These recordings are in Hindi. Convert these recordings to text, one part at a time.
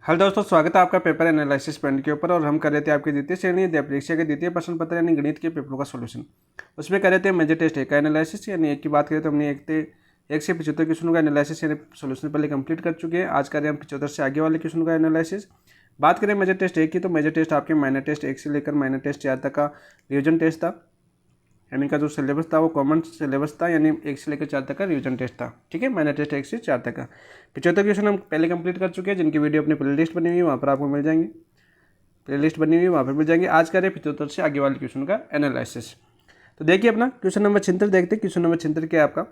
हेलो दोस्तों, स्वागत है आपका पेपर एनालिसिस पॉइंट के ऊपर। और हम कर रहे थे आपकी द्वितीय श्रेणी परीक्षा के द्वितीय प्रश्न पत्र यानी गणित के पेपरों का सोल्यूशन। उसमें कर रहे थे मेजर टेस्ट एक का एनालिसिस, यानी एक की बात करें तो हमने एक से 75 क्वेश्चनों का एनालिसिस यानी सोल्यूशन पहले कंप्लीट कर चुके हैं। आज कर रहे हैं हम 75 से आगे वाले क्वेश्चन का एनालिसिस। बात करें मेजर टेस्ट एक की, तो मेजर टेस्ट आपके माइनर टेस्ट 1 से लेकर माइनर टेस्ट 4 तक का रिविजन टेस्ट था। यानी इनका जो सिलेबस था वो कॉमन सिलेबस था, यानी 1 से लेकर 4 तक का रिवीजन टेस्ट था। ठीक है, माइनर टेस्ट 1 से 4 तक का। 75 क्वेश्चन हम पहले कंप्लीट कर चुके हैं, जिनकी वीडियो अपनी प्ले लिस्ट बनी हुई है वहाँ पर आपको मिल जाएंगे। प्ले लिस्ट बनी हुई है वहाँ पर मिल जाएंगे। आज करें 75 से आगे वाले क्वेश्चन का एनालिसिस। तो देखिए अपना क्वेश्चन नंबर 76 देखते हैं। क्वेश्चन नंबर 76 क्या है आपका?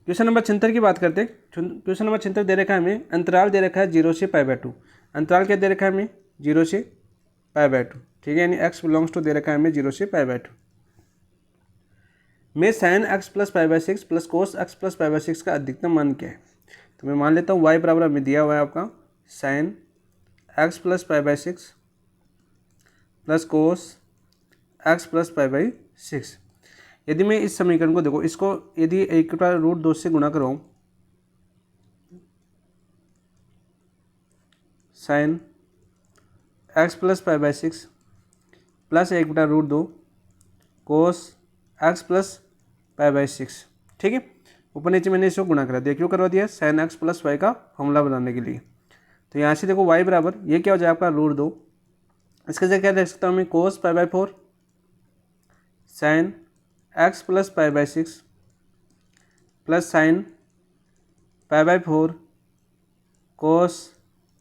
क्वेश्चन नंबर 76 की बात करते हैं। क्वेश्चन नंबर 76 दे रखा है हमें, अंतराल दे रखा है 0 से π/2। अंतराल क्या दे रखा है हमें? 0 से π/2। ठीक है, यानी x बिलोंग्स टू दे रखा है हमें 0 से π/2 में sin x plus π/6 plus cos x plus π/6 का अधिकतम मान क्या है? तो मैं मान लेता हूँ y बराबर हमें दिया हुआ है आपका sin x plus π/6 plus cos x plus π/6। यदि मैं इस समीकरण को देखो, इसको यदि 1/√2 से गुणा कराऊँ, sin x प्लस π/6 प्लस 1/√2 कोस x प्लस π/6। ठीक है, ऊपर नीचे मैंने इसको गुणा करा दिया। क्यों करवा दिया? sin x प्लस y का फॉर्मूला बनाने के लिए। तो यहाँ से देखो y बराबर ये क्या हो जाए आपका √2। इसके जगह क्या लिख सकता हूँ मैं? Cos π/4 sin x plus π/6 plus sin π/4 cos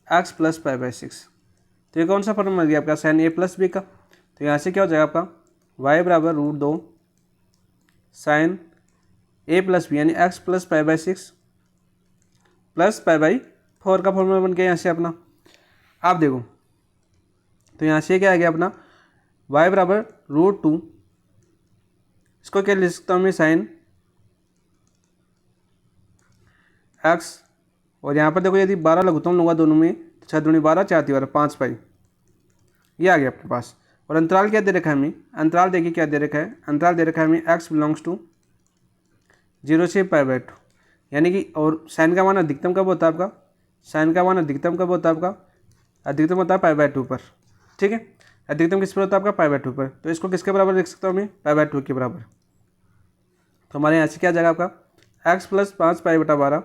x plus π/6। तो ये कौन सा फॉर्मूला मिल गया आपका? sin a प्लस b का। तो यहाँ से क्या हो जाएगा आपका y बराबर √2 sin a प्लस बी यानी x प्लस π/6 प्लस π/4 का फॉर्मूला बन गया यहाँ से अपना। आप देखो तो यहाँ से क्या आ गया अपना y बराबर √2, इसको क्या लिख सकता हूँ मैं? sin x, और यहाँ पर देखो यदि 12 लघुत्तम लूँगा दोनों में तो 6 दूनी 12 4 3 5 पाई, ये आ गया अपने पास। और अंतराल क्या दे रखा है हमें? अंतराल देखिए क्या दे रखा है। अंतराल दे रखा है हमें x बिलोंग्स टू 0 से π/2, यानी कि और साइन का मान अधिकतम कब होता है आपका? साइन का मान अधिकतम कब होता है आपका? अधिकतम होता है π/2 पर। ठीक है, अधिकतम किस पर होता है आपका? π/2 पर। तो इसको किसके बराबर लिख सकता हूँ मैं? π/2 के बराबर। तो हमारे यहाँ से क्या जाएगा आपका x प्लस 5π/12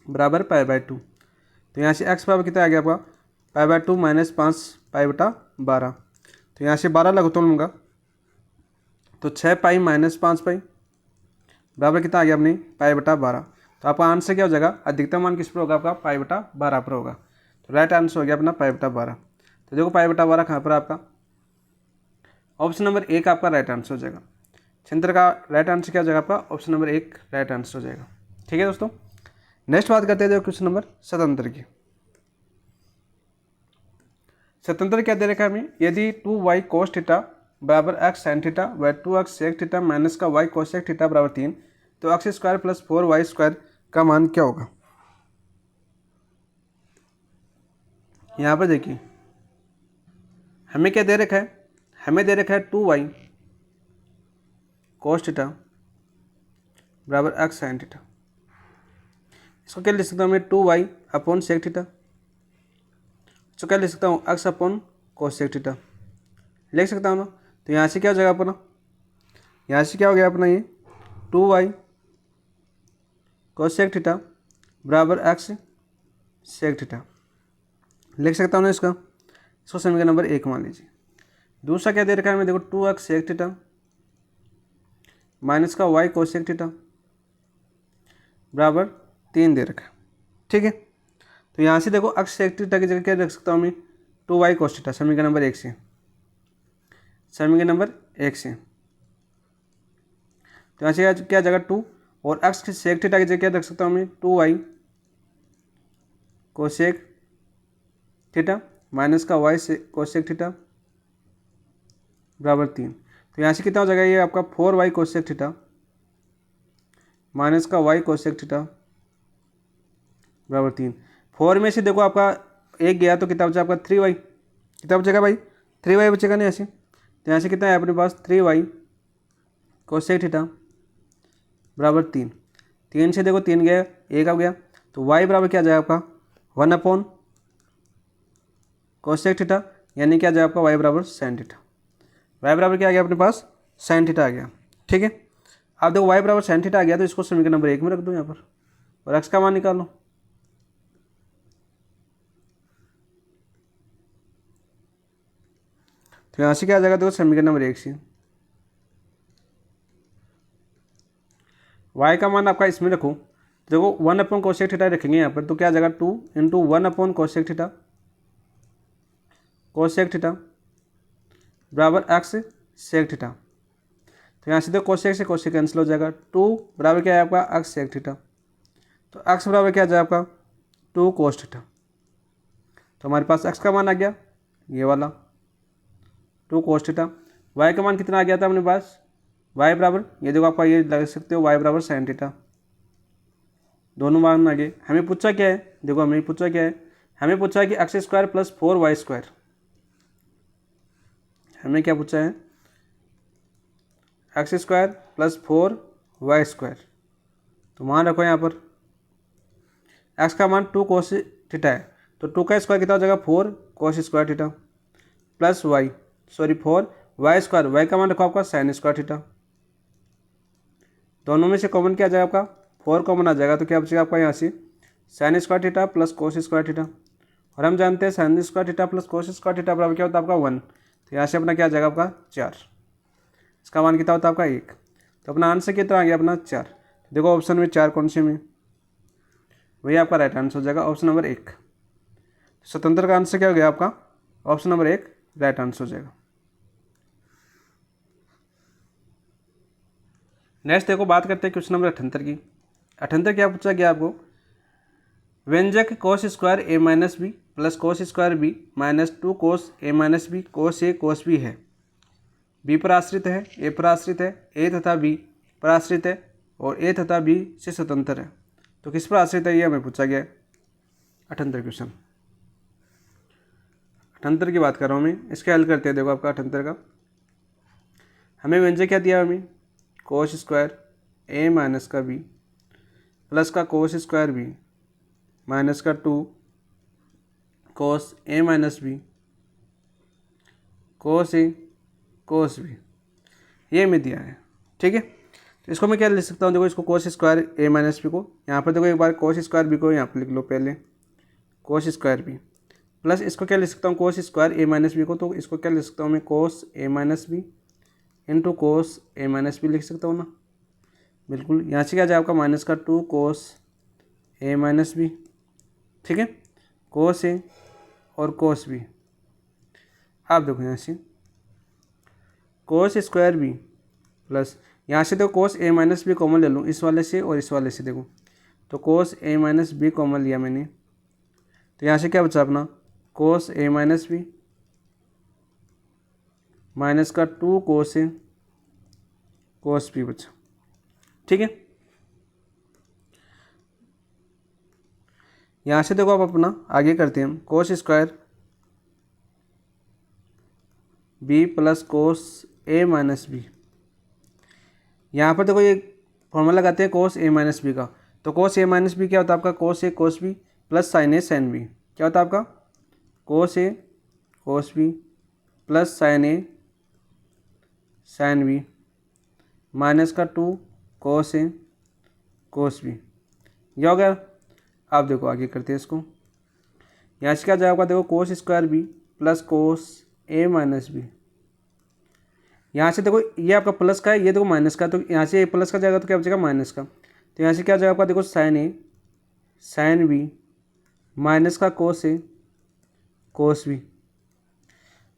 बराबर π/2। तो यहाँ से x बराबर कितना आ गया आपका? π/2 माइनस 5π/12। तो यहाँ से 12 लघुत्तम लूँगा तो 6 पाई माइनस 5 पाई बराबर कितना आ गया अपने? π/12। तो आपका आंसर क्या हो जाएगा? अधिकतम मान किस पर होगा आपका? π/12 पर होगा। तो राइट आंसर हो गया अपना π/12। तो देखो π/12 कहाँ पर आपका? ऑप्शन नंबर 1 आपका राइट आंसर हो जाएगा। छिहत्तर का राइट आंसर क्या हो जाएगा आपका? ऑप्शन नंबर 1 राइट आंसर हो जाएगा। ठीक है दोस्तों, नेक्स्ट बात करते हैं क्वेश्चन नंबर 77 की। 77 क्या दे रखा है हमें? यदि 2y cos थीटा बराबर x sin थीटा व 2x sec थीटा माइनस का y cosec थीटा बराबर 3, तो x² प्लस 4y² का मान क्या होगा? यहाँ पर देखिए हमें क्या दे रखा है? हमें दे रखा है 2y cos थीटा बराबर x sin थीटा। इसको क्या लिख सकता हूँ मैं? 2y upon sec theta. इसको क्या लिख सकता हूँ? x अपॉन cosec थीटा लिख सकता हूँ ना। तो यहाँ से क्या हो जाएगा अपना? यहाँ से क्या हो गया अपना? ये 2y cosec थीटा बराबर x sec थीटा लिख सकता हूँ ना इसका। इसको समीकरण नंबर 1 मान लीजिए। दूसरा क्या दे रखा है हमें? देखो 2x sec थीटा माइनस का y cosec थीटा बराबर 3 दे रखा है। ठीक है, तो यहाँ से देखो x sec थीटा की जगह क्या रख सकता हूँ मैं? 2y cos थीटा, समीकरण नंबर 1 से। समीकरण नंबर 1 से तो यहाँ से क्या जगह 2, और x की sec थीटा की जगह क्या रख सकता हूँ मैं? 2y cosec थीटा माइनस का y से cosec थीटा बराबर 3। तो यहाँ से कितना हो जाएगा? ये आपका 4y cosec थीटा माइनस का y cosec थीटा बराबर 3। 4 में से देखो आपका एक गया तो कितना बचा आपका? 3y। कितना बचेगा भाई? 3y बचेगा ना ऐसे। तो यहाँ से कितना है अपने पास? 3y cosec थीटा बराबर 3। 3 से देखो 3 गया, 1 आ गया। तो वाई बराबर क्या आ जाएगा आपका 1 अपॉन कोसेक थीटा, यानी क्या आ जाएगा आपका वाई बराबर साइन थीटा। वाई बराबर क्या आ गया अपने पास साइन थीटा आ गया। ठीक है, अब देखो वाई बराबर साइन थीटा आ गया तो इसको समीकरण नंबर 1 में रख दो यहाँ पर और एक्स का मान निकालो। तो यहाँ से क्या आ जाएगा देखो समीकरण नंबर 1 से वाई का मान आपका इसमें रखो, देखो 1 अपॉन कोसेक थीटा रखेंगे यहाँ पर, तो क्या आ जाएगा 2 इंटू 1 अपॉन कोसेक थीटा बराबर एक्स सेक थीटा। तो यहाँ से देखो कोसेक से कोसेक कैंसिल हो जाएगा, 2 बराबर क्या है आपका एक्स सेक थीटा, तो एक्स बराबर क्या आ जाएगा आपका 2 कोस थीटा। तो हमारे पास एक्स का मान आ गया ये वाला 2 कोस थीटा। वाई का मान कितना आ गया था अपने पास, वाई बराबर ये देखो आपका ये लग सकते हो वाई बराबर साइन थीटा, दोनों मान आ गए। हमें पूछा क्या है, देखो हमें पूछा क्या है, हमें पूछा है कि x square plus 4 y square, हमें क्या पूछा है x square plus 4 y square. तो मान रखो यहाँ पर एक्स का मान 2 कोस थीटा है, तो 2 का स्क्वायर कितना हो जाएगा 4 cos square theta plus 4 y square, y का मान रखो आपका साइन स्क्वायर थीटा। दोनों में से कॉमन क्या आ जाएगा आपका 4 कॉमन आ जाएगा, तो क्या बचेगा आपका यहाँ से sine square theta plus cos square theta, और हम जानते हैं sine square theta plus cos square theta बराबर क्या होता है आपका 1। तो यहाँ से अपना क्या आ जाएगा आपका 4, इसका मान कितना होता है आपका 1। तो अपना आंसर कितना आ गया अपना 4। देखो ऑप्शन में 4 कौन से में, वही आपका राइट आंसर हो जाएगा ऑप्शन नंबर 1। स्वतंत्र का आंसर क्या हो गया आपका ऑप्शन नंबर 1 राइट आंसर हो जाएगा। नेक्स्ट देखो बात करते हैं क्वेश्चन नंबर 78 की। 78 क्या पूछा गया आपको, व्यंजक cos square A minus B plus cos square B minus 2 cos A minus B cos A cos B है, बी पर आश्रित है, ए पर आश्रित है, ए तथा बी पर आश्रित है और ए तथा बी से स्वतंत्र है। तो किस पर आश्रित है ये हमें पूछा गया है 78 क्वेश्चन। 78 की बात कर रहा हूँ मैं, इसका हल करते हैं। देखो आपका 78 का हमें व्यंजक क्या दिया, हमें कोस स्क्वायर ए माइनस का बी प्लस का कोस स्क्वायर बी माइनस का 2 cos A minus B cos A cos B, ये हमें दिया है। ठीक है, तो इसको मैं क्या लिख सकता हूँ, देखो इसको कोस स्क्वायर ए माइनस बी को यहाँ पर देखो एक बार कोस स्क्वायर बी को यहाँ पर लिख लो पहले कोस स्क्वायर बी, प्लस इसको क्या लिख सकता हूँ कोस स्क्वायर ए माइनस बी को, तो इसको क्या लिख सकता हूँ मैं कोस A minus B into cos A minus B लिख सकता हूँ ना, बिल्कुल। यहाँ से क्या जाए आपका माइनस का 2 कोस ए माइनस बी, ठीक है, कोस ए और कोस बी। आप देखो यहाँ से कोस स्क्वायर बी प्लस यहाँ से देखो कोस ए माइनस बी कॉमन ले लूँ इस वाले से और इस वाले से, देखो तो कोस ए माइनस बी कॉमन लिया मैंने, तो यहाँ से क्या बचा अपना कोस ए माइनस बी माइनस का 2 कोस ए कोस बी बचा। ठीक है, यहाँ से देखो आप अपना आगे करते हैं हम cos square B plus cos A minus B. यहाँ पर देखो ये फॉर्मूला लगाते हैं कोस ए माइनस बी का, तो कोस ए माइनस बी क्या होता है आपका कोस A cos B plus sign A sine B, क्या होता है आपका कोस A cos B plus sign A sine B minus का 2 कोस ए कोस बी, यह हो गया। आप देखो आगे करते हैं इसको, यहाँ से क्या जाएगा देखो cos square B plus cos A minus B, यहाँ से देखो ये आपका प्लस का है, ये देखो माइनस का, तो यहाँ से प्लस का जाएगा तो क्या बचेगा माइनस का, तो यहाँ से क्या जाएगा आपका देखो sine A sine B minus का कोस ए कोस बी।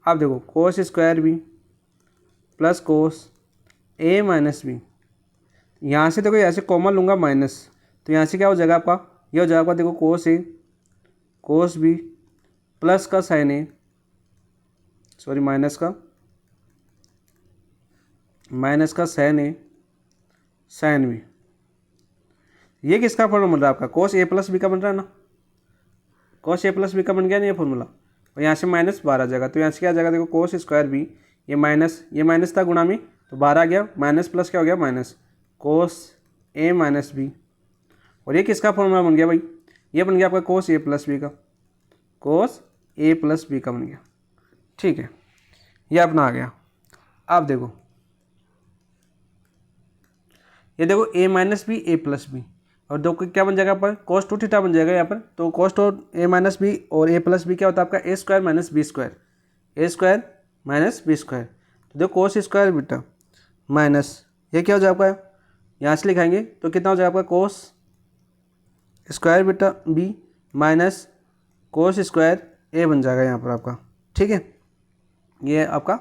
आप देखो cos square B plus cos A minus B, यहाँ से देखो यहाँ से कॉमन लूँगा माइनस, तो यहाँ से क्या हो जाएगा आपका ये हो जाएगा आपका देखो कोस ए कोस बी प्लस का साइन ए सॉरी माइनस का साइन ए साइन बी। ये किसका फॉर्मूला बन रहा है आपका कोस ए प्लस बी का बन रहा है ना, कोस ए प्लस बी का बन गया ना ये फॉर्मूला, और यहाँ से माइनस 12 आ जाएगा, तो यहाँ से क्या आ जाएगा देखो कोस स्क्वायर बी ये माइनस था गुणा में तो 12 आ गया, माइनस प्लस क्या हो गया minus cos A minus B, और ये किसका फॉर्मूला बन गया भाई ये बन गया आपका कोस ए प्लस बी का, कोस ए प्लस बी का बन गया। ठीक है, ये अपना आ गया। अब देखो, ये देखो ए माइनस बी ए प्लस बी, और दो क्या बन जाएगा पर कोस 2 थीटा बन जाएगा यहाँ पर। तो कोस टू ए माइनस बी और ए प्लस बी क्या होता है आपका A square minus B square, A square minus B square. तो देखो कोस स्क्वायर बीटा माइनस ये क्या हो जाएगा आपका, यहाँ से लिखाएंगे तो कितना हो जाएगा आपका cos square beta B minus cos square A बन जाएगा यहाँ पर आपका। ठीक है, ये आपका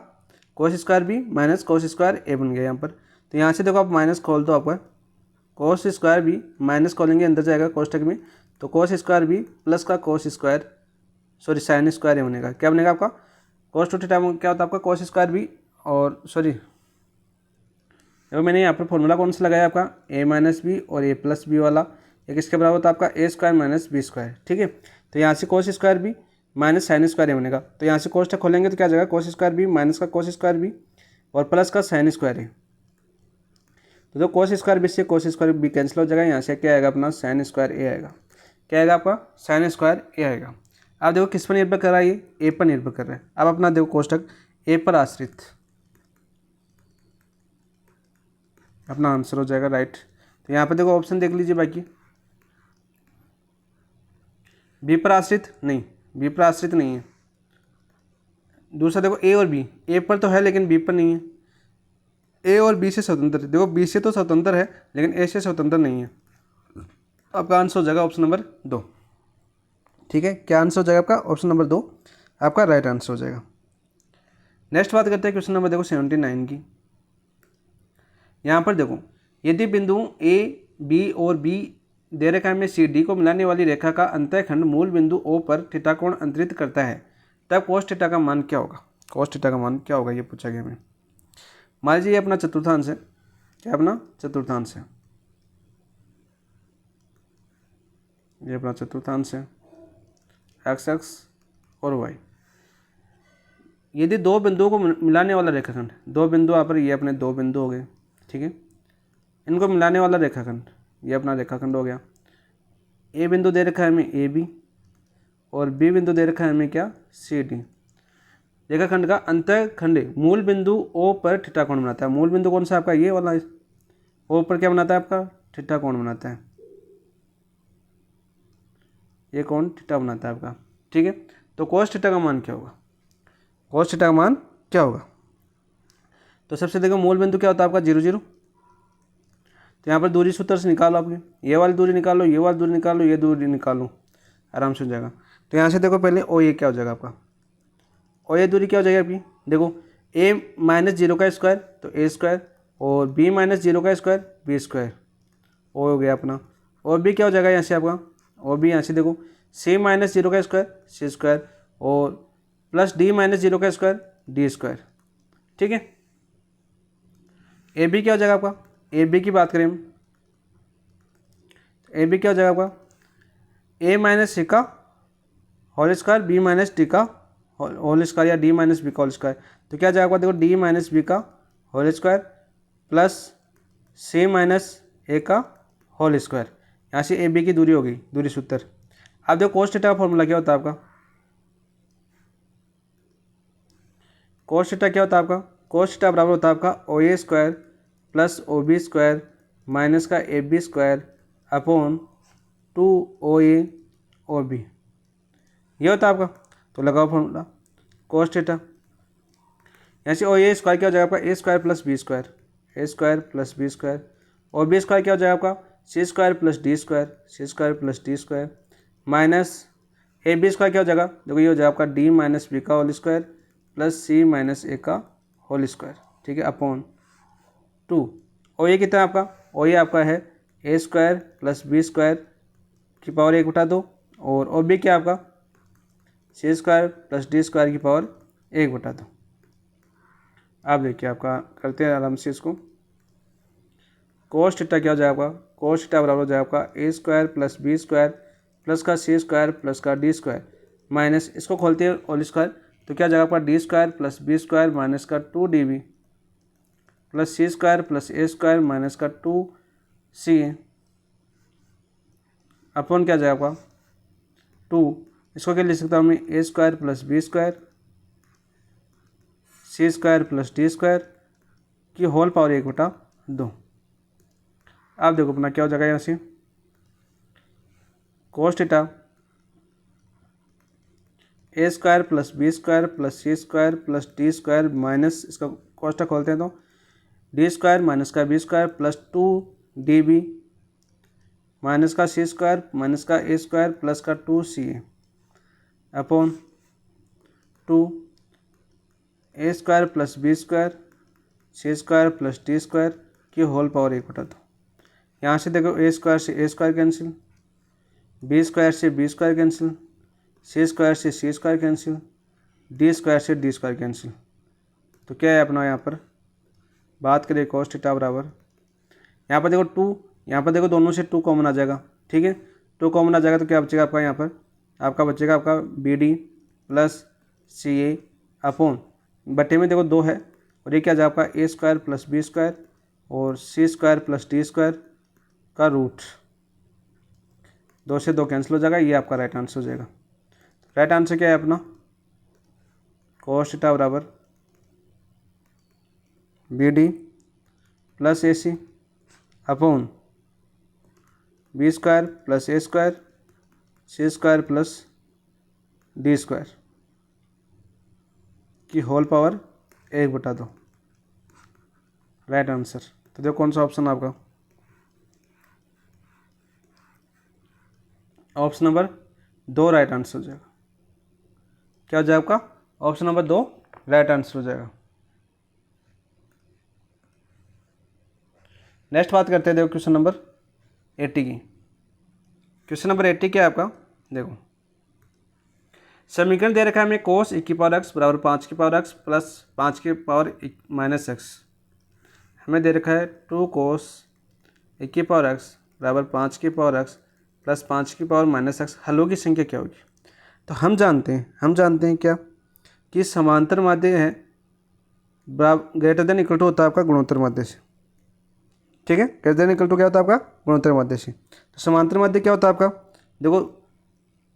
cos square B minus cos square A बन गया यहाँ पर। तो यहाँ से देखो आप माइनस खोल दो, आपका कोस स्क्वायर बी माइनस खोलेंगे अंदर जाएगा कोष्टक में, तो कोस स्क्वायर बी प्लस का cos square sorry sine square A बनेगा। क्या बनेगा आपका कोस 2 थीटा क्या होता है आपका कोस स्क्वायर बी, और सॉरी देखो मैंने यहाँ पर फॉर्मूला कौन सा लगाया आपका ए माइनस बी और ए प्लस बी वाला, एक इसके बराबर होता है आपका A square minus B square. ठीक है, तो यहाँ से cos square B minus sine square A बनेगा। तो यहाँ से कोष्टक खोलेंगे तो क्या जाएगा कोस स्क्वायर बी माइनस का कोस स्क्वायर बी और प्लस का साइन स्क्वायर ए। तो कोस स्क्वायर बी से कोस स्क्वायर बी कैंसिल हो जाएगा, यहाँ से क्या आएगा अपना साइन स्क्वायर ए आएगा। क्या आएगा आपका साइन स्क्वायर ए आएगा। अब देखो किस पर निर्भर कर रहा है, ये ए पर निर्भर कर रहा है। अब अपना देखो कोष्टक ए पर आश्रित, अपना आंसर हो जाएगा राइट। तो यहाँ पर देखो ऑप्शन देख लीजिए, बाकी बी पर आश्रित नहीं, बी पर आश्रित नहीं है। दूसरा देखो ए और बी, ए पर तो है लेकिन बी पर नहीं है। ए और बी से स्वतंत्र है, देखो बी से तो स्वतंत्र है लेकिन ए से स्वतंत्र नहीं है। आपका आंसर हो जाएगा ऑप्शन नंबर 2। ठीक है, क्या आंसर हो जाएगा आपका ऑप्शन नंबर 2 आपका राइट आंसर हो जाएगा। नेक्स्ट बात करते हैं क्वेश्चन नंबर देखो 79 की। यहाँ पर देखो यदि बिंदु ए बी और बी दे रेखा में सी डी को मिलाने वाली रेखा का अंतःखंड मूल बिंदु ओ पर थीटा कोण अंतरित करता है, तब कोस थीटा का मान क्या होगा। कोस थीटा का मान क्या होगा ये पूछा गया हमें। मान लीजिए ये अपना चतुर्थांश है, क्या अपना चतुर्थांश है, ये अपना चतुर्थांश है एक्स एक्स और वाई। यदि दो बिंदुओं को मिलाने वाला रेखाखंड, दो बिंदु यहाँ पर ये अपने दो बिंदु हो गए, ठीक है, इनको मिलाने वाला रेखाखंड ये अपना रेखाखंड हो गया। ए बिंदु दे रखा है हमें ए बी और बी बिंदु दे रखा है हमें क्या सी डी। रेखाखंड का अंतःखंड मूल बिंदु ओ पर थीटा कोण बनाता है। मूल बिंदु कौन सा आपका ये वाला, ओ पर क्या बनाता है आपका थीटा कोण बनाता है, ये कोण थीटा बनाता है आपका। ठीक है, तो कोस थीटा का मान क्या होगा, कोस थीटा का मान क्या होगा। तो सबसे देखो मूल बिंदु क्या होता है आपका 0 0। तो यहाँ पर दूरी सूत्र से निकालो, आपने ये वाली दूरी निकालो, ये वाली दूरी निकालो, ये दूरी निकालो, आराम से हो जाएगा। तो यहाँ से देखो पहले ओ ये क्या हो जाएगा आपका, और ये दूरी क्या हो जाएगी आपकी, देखो ए माइनस 0 का स्क्वायर तो ए स्क्वायर और बी माइनस 0 का स्क्वायर बी स्क्वायर, ओ हो गया अपना। और बी क्या हो जाएगा यहाँ से आपका, और बी यहाँ से देखो सी माइनस 0 का स्क्वायर सी स्क्वायर और प्लस डी माइनस 0 का स्क्वायर डी स्क्वायर। ठीक है, ए बी क्या हो जाएगा आपका, ए बी की बात करें हम, ए बी क्या हो जाएगा आपका ए माइनस सी का whole square B minus d का होल स्क्वायर या डी माइनस बी का होल स्क्वायर। तो क्या जाएगा देखो डी माइनस बी का होल स्क्वायर प्लस सी माइनस ए का होल स्क्वायर। यहाँ से ए बी की दूरी हो गई, दूरी सूत्र। अब देखो कोस थीटा का फॉर्मूला क्या होता है आपका, कोस थीटा क्या होता है आपका, कोस थीटा बराबर होता है आपका O A square plus O B square minus का A B square upon 2 O A O B, ये होता है आपका। तो लगाओ फॉर्मूला कोस थीटा, यहाँ से ओ ए स्क्वायर क्या हो जाएगा आपका A square plus B square, A square plus B square और बी स्क्वायर क्या हो जाएगा आपका C square plus D square, C square plus D square minus A B square क्या हो जाएगा, देखो ये हो जाएगा आपका डी माइनस बी का होल स्क्वायर प्लस सी माइनस ए का होल स्क्वायर। ठीक है, अपॉन 2 और ये कितना आपका, और ये आपका है ए स्क्वायर प्लस बी स्क्वायर की पावर 1/2 और बी क्या आपका C square plus D square की पावर 1/2। आप देखिए आपका करते हैं आराम से इसको। कोस थीटा क्या हो जाएगा आपका, कोस थीटा बराबर हो जाएगा आपका A square plus B square plus का सी स्क्वायर प्लस का डी स्क्वायर माइनस इसको खोलते हैं होल स्क्वायर। तो क्या जाएगा आपका D square plus B square minus का 2db plus C square plus A square minus का 2c अपॉन क्या जाएगा आपका 2, इसको क्या लिख सकता हूँ मैं, A square plus B square C square plus D square की होल पावर 1/2। अब देखो अपना क्या हो जाएगा यहाँ से, cos theta A square plus B square plus C square plus D square minus, इसका कोष्टक खोलते हैं तो डी स्क्वायर माइनस का B square plus 2db minus का सी स्क्वायर माइनस का ए स्क्वायर प्लस का 2ca अपॉन 2 ए square plus B square C square plus D square की होल पावर 1/2। यहाँ से देखो ए स्क्वायर से ए स्क्वायर कैंसिल, बी स्क्वायर से बी स्क्वायर कैंसिल, सी स्क्वायर से सी स्क्वायर कैंसिल, डी स्क्वायर से डी स्क्वायर कैंसिल। तो क्या है अपना यहाँ पर बात करें कोस थीटा बराबर, यहाँ पर देखो 2, यहाँ पर देखो दोनों से 2 कॉमन आ जाएगा, ठीक है, 2 कॉमन आ जाएगा तो क्या बचेगा आपका, यहाँ पर आपका बचेगा आपका BD प्लस CA अपॉन बटे में देखो 2 है और ये क्या आ जाएगा आपका A square plus B square और सी स्क्वायर प्लस डी स्क्वायर का रूट, 2 से 2 कैंसिल हो जाएगा, ये आपका राइट आंसर हो जाएगा। राइट आंसर क्या है अपना, कोस थीटा बराबर BD plus AC upon B square plus A square C square plus D square की होल पावर 1/2। Right answer. तो देखो कौन सा ऑप्शन आपका, ऑप्शन नंबर 2 राइट आंसर हो जाएगा। क्या हो जाएगा आपका, ऑप्शन नंबर 2 राइट आंसर हो जाएगा। नेक्स्ट बात करते हैं देखो क्वेश्चन नंबर 80 की। क्वेश्चन नंबर 80 क्या है आपका, देखो समीकरण दे रखा है हमें कोस e की पावर x बराबर 5 की पावर x प्लस 5 की पावर माइनस x। हमें दे रखा है 2 कोस e की पावर x बराबर 5 की पावर x प्लस 5 की पावर माइनस x। हलों की संख्या क्या होगी, तो हम जानते हैं क्या कि समांतर माध्य है ग्रेटर देन इक्वल टू होता है आपका गुणोत्तर माध्य से, ठीक है, ग्रेटर देन इक्वल टू क्या होता है आपका गुणोत्तर माध्य से। तो समांतर माध्य क्या होता है आपका, देखो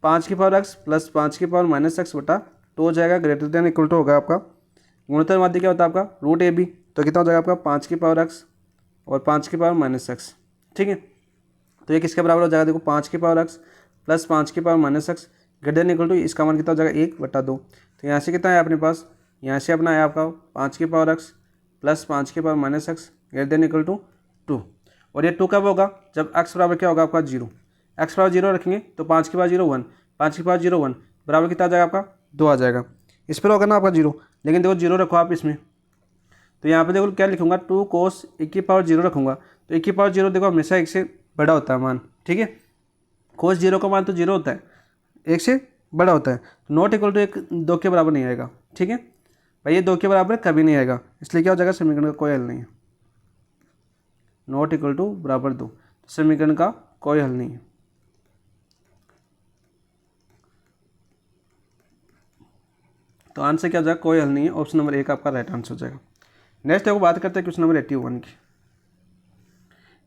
5 की पावर x प्लस 5 की पावर माइनस x बटा 2 हो जाएगा, ग्रेटर देन इक्वल टू होगा आपका गुणोत्तर माध्य क्या होता है आपका रूट AB। तो कितना हो जाएगा आपका 5 की पावर x और 5 की पावर माइनस x, ठीक है। तो ये किसके बराबर हो जाएगा, देखो 5 की पावर x प्लस 5 की power minus x greater than equal to, इसका मान कितना हो जाएगा 1/2। तो यहाँ से कितना है अपने पास, यहाँ से अपना है आपका 5 की पावर x प्लस 5 की power minus x greater than equal to 2। और ये 2 कब होगा, जब x बराबर क्या होगा आपका 0। x बराबर 0 रखेंगे तो 5 की पावर 0 1, 5 की पावर 0 1 बराबर कितना आ जाएगा आपका 2 आ जाएगा। इस पर होगा ना आपका 0, लेकिन देखो 0 रखो आप इसमें, तो यहाँ पे देखो क्या लिखूंगा 2 कोस e की पावर 0 रखूंगा। तो e की पावर 0 देखो हमेशा 1 से बड़ा होता है मान, ठीक है, कोस 0 का मान तो 0 होता है, 1 से बड़ा होता है। तो नॉट इक्वल टू 1 2 के बराबर नहीं आएगा, ठीक है भाई, ये 2 के बराबर कभी नहीं आएगा, इसलिए क्या हो जाएगा समीकरण का कोई हल नहीं है। नॉट इक्वल टू बराबर 2, समीकरण का कोई हल नहीं है। तो आंसर क्या हो जाएगा, कोई हल नहीं है, ऑप्शन नंबर 1 आपका राइट आंसर हो जाएगा। नेक्स्ट देखो बात करते हैं क्वेश्चन नंबर 81 की।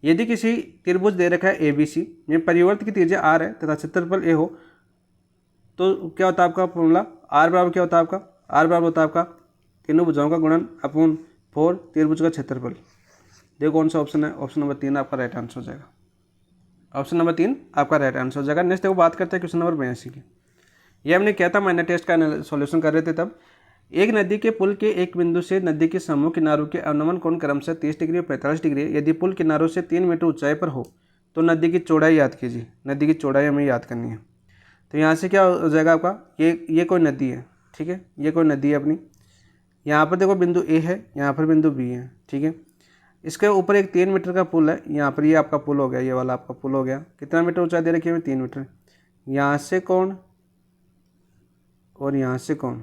यदि किसी त्रिभुज दे रखा है ABC में परिवर्त की त्रिज्या R है तथा क्षेत्रफल A हो, तो क्या होता है आपका फॉर्मूला, R बराबर क्या होता है आपका, R बराबर होता है आपका तीनों भुजाओं का गुणन अपॉन 4 त्रिभुज का क्षेत्रफल। देखो कौन सा ऑप्शन है, ऑप्शन नंबर 3 आपका राइट आंसर हो जाएगा। ऑप्शन नंबर 3 आपका राइट आंसर हो जाएगा। नेक्स्ट देखो बात करते हैं क्वेश्चन नंबर 82 की। ये हमने किया था, मैंने टेस्ट का सॉल्यूशन कर रहे थे तब। एक नदी के पुल के एक बिंदु से नदी के समूह किनारों के अवनमन कोण क्रमशः 30 डिग्री और 45 डिग्री है। यदि पुल किनारों से 3 मीटर ऊंचाई पर हो तो नदी की चौड़ाई याद कीजिए। नदी की चौड़ाई हमें याद करनी है। तो यहाँ से क्या हो जाएगा आपका, ये कोई नदी है, ठीक है, ये कोई नदी है अपनी। यहाँ पर देखो बिंदु A है, यहाँ पर बिंदु B है, ठीक है। इसके ऊपर एक 3 मीटर का पुल है, यहाँ पर ये आपका पुल हो गया, ये वाला आपका पुल हो गया। कितना मीटर ऊंचाई दे रखी है, 3 मीटर। यहाँ से कौन और यहाँ से कौन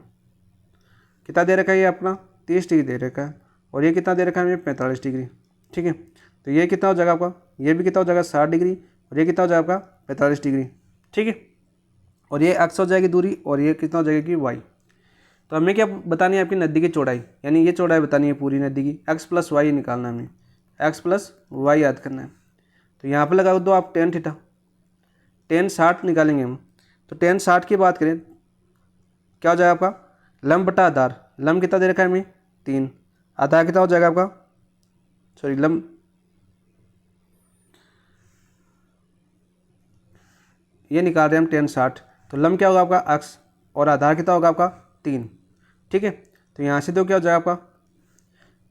कितना दे रखा है, ये अपना 30 डिग्री दे रखा है, और ये कितना दे रखा है हमें 45 डिग्री, ठीक है। तो ये कितना हो जाएगा आपका, ये भी कितना हो जाएगा 60 डिग्री, और ये कितना हो जाएगा आपका 45 डिग्री, ठीक है। और ये x हो जाएगी दूरी, और ये कितना हो जाएगी y। तो हमें क्या बतानी है आपकी नदी की चौड़ाई, यानी ये चौड़ाई बतानी है पूरी नदी की। x प्लस वाई निकालना है हमें, x प्लस वाई याद करना है। तो यहाँ पर लगा दो आप tan थीटा, tan 60 निकालेंगे हम। तो tan 60 की बात करें क्या हो जाएगा आपका, लंब बटा आधार, लंब कितना दे रखा है हमें 3, आधार कितना हो जाएगा आपका, सॉरी लंब, ये निकाल रहे हैं हम tan 60, तो लंब क्या होगा आपका अक्स और आधार कितना होगा आपका 3, ठीक है। तो यहाँ से तो क्या हो जाएगा आपका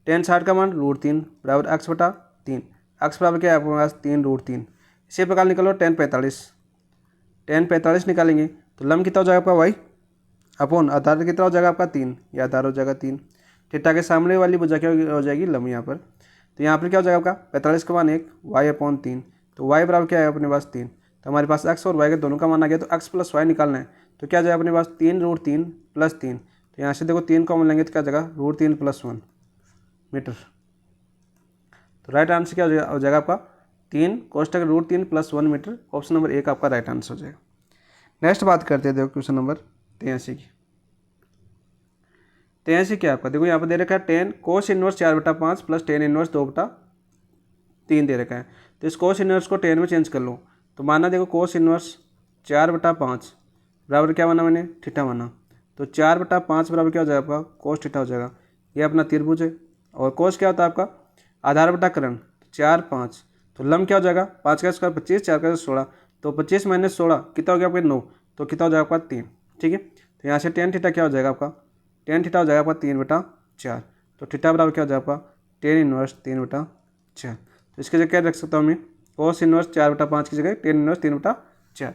tan 60 का मान √3 बराबर अक्स बटा 3, अक्स बराबर क्या है आपके पास 3√3। इसी प्रकार निकालो tan 45 निकालेंगे तो लंब कितना हो जाएगा आपका वाई अपॉन आधार कितना हो जाएगा आपका 3, या आधार हो जाएगा 3, थीटा के सामने वाली भुजा क्या हो जाएगी लंब यहाँ पर। तो यहाँ पर क्या हो जाएगा आपका 45 का मान 1 वाई अपॉन 3, तो वाई बराबर क्या है अपने पास 3, तो हमारे पास एक्स और वाई के दोनों का मान आ गया। तो एक्स प्लस वाई निकालना है तो क्या जाएगा अपने पास 3√3 प्लस 3, तो यहाँ से देखो 3 कॉमन लेंगे तो क्या जाएगा √3 + 1 मीटर। तो राइट आंसर क्या हो जाएगा आपका 3 कोष्टक √3 + 1 मीटर, ऑप्शन नंबर 1 आपका राइट आंसर हो जाएगा। नेक्स्ट बात करते हैं देखो क्वेश्चन नंबर 83 की। 83 क्या आपका देखो यहाँ पर दे रखा है tan cos inverse 4/5 plus tan inverse 2/3 दे रखा है। तो इस कोस इनवर्स को tan में चेंज कर लो, तो माना देखो कोस इनवर्स 4/5 बराबर क्या माना मैंने थीटा माना, तो 4/5 बराबर क्या हो जाएगा आपका कोस थीटा हो जाएगा। ये अपना त्रिभुज है और कोस क्या होता है आपका आधार बटा करण 4 5, तो लंब क्या हो जाएगा 5 का स्क्वायर 25, 4 का 16, तो 25 - 16 कितना हो गया आपका 9, तो कितना हो जाएगा आपका 3, ठीक है। तो यहाँ से tan थीटा क्या हो जाएगा आपका, tan थीटा हो जाएगा आपका 3/4, तो थीटा बराबर क्या हो जाएगा आपका tan इनवर्स 3/4। तो इसकी जगह क्या रख सकता हूँ मैं कोस इनवर्स 4/5 की जगह tan इनवर्स 3/4।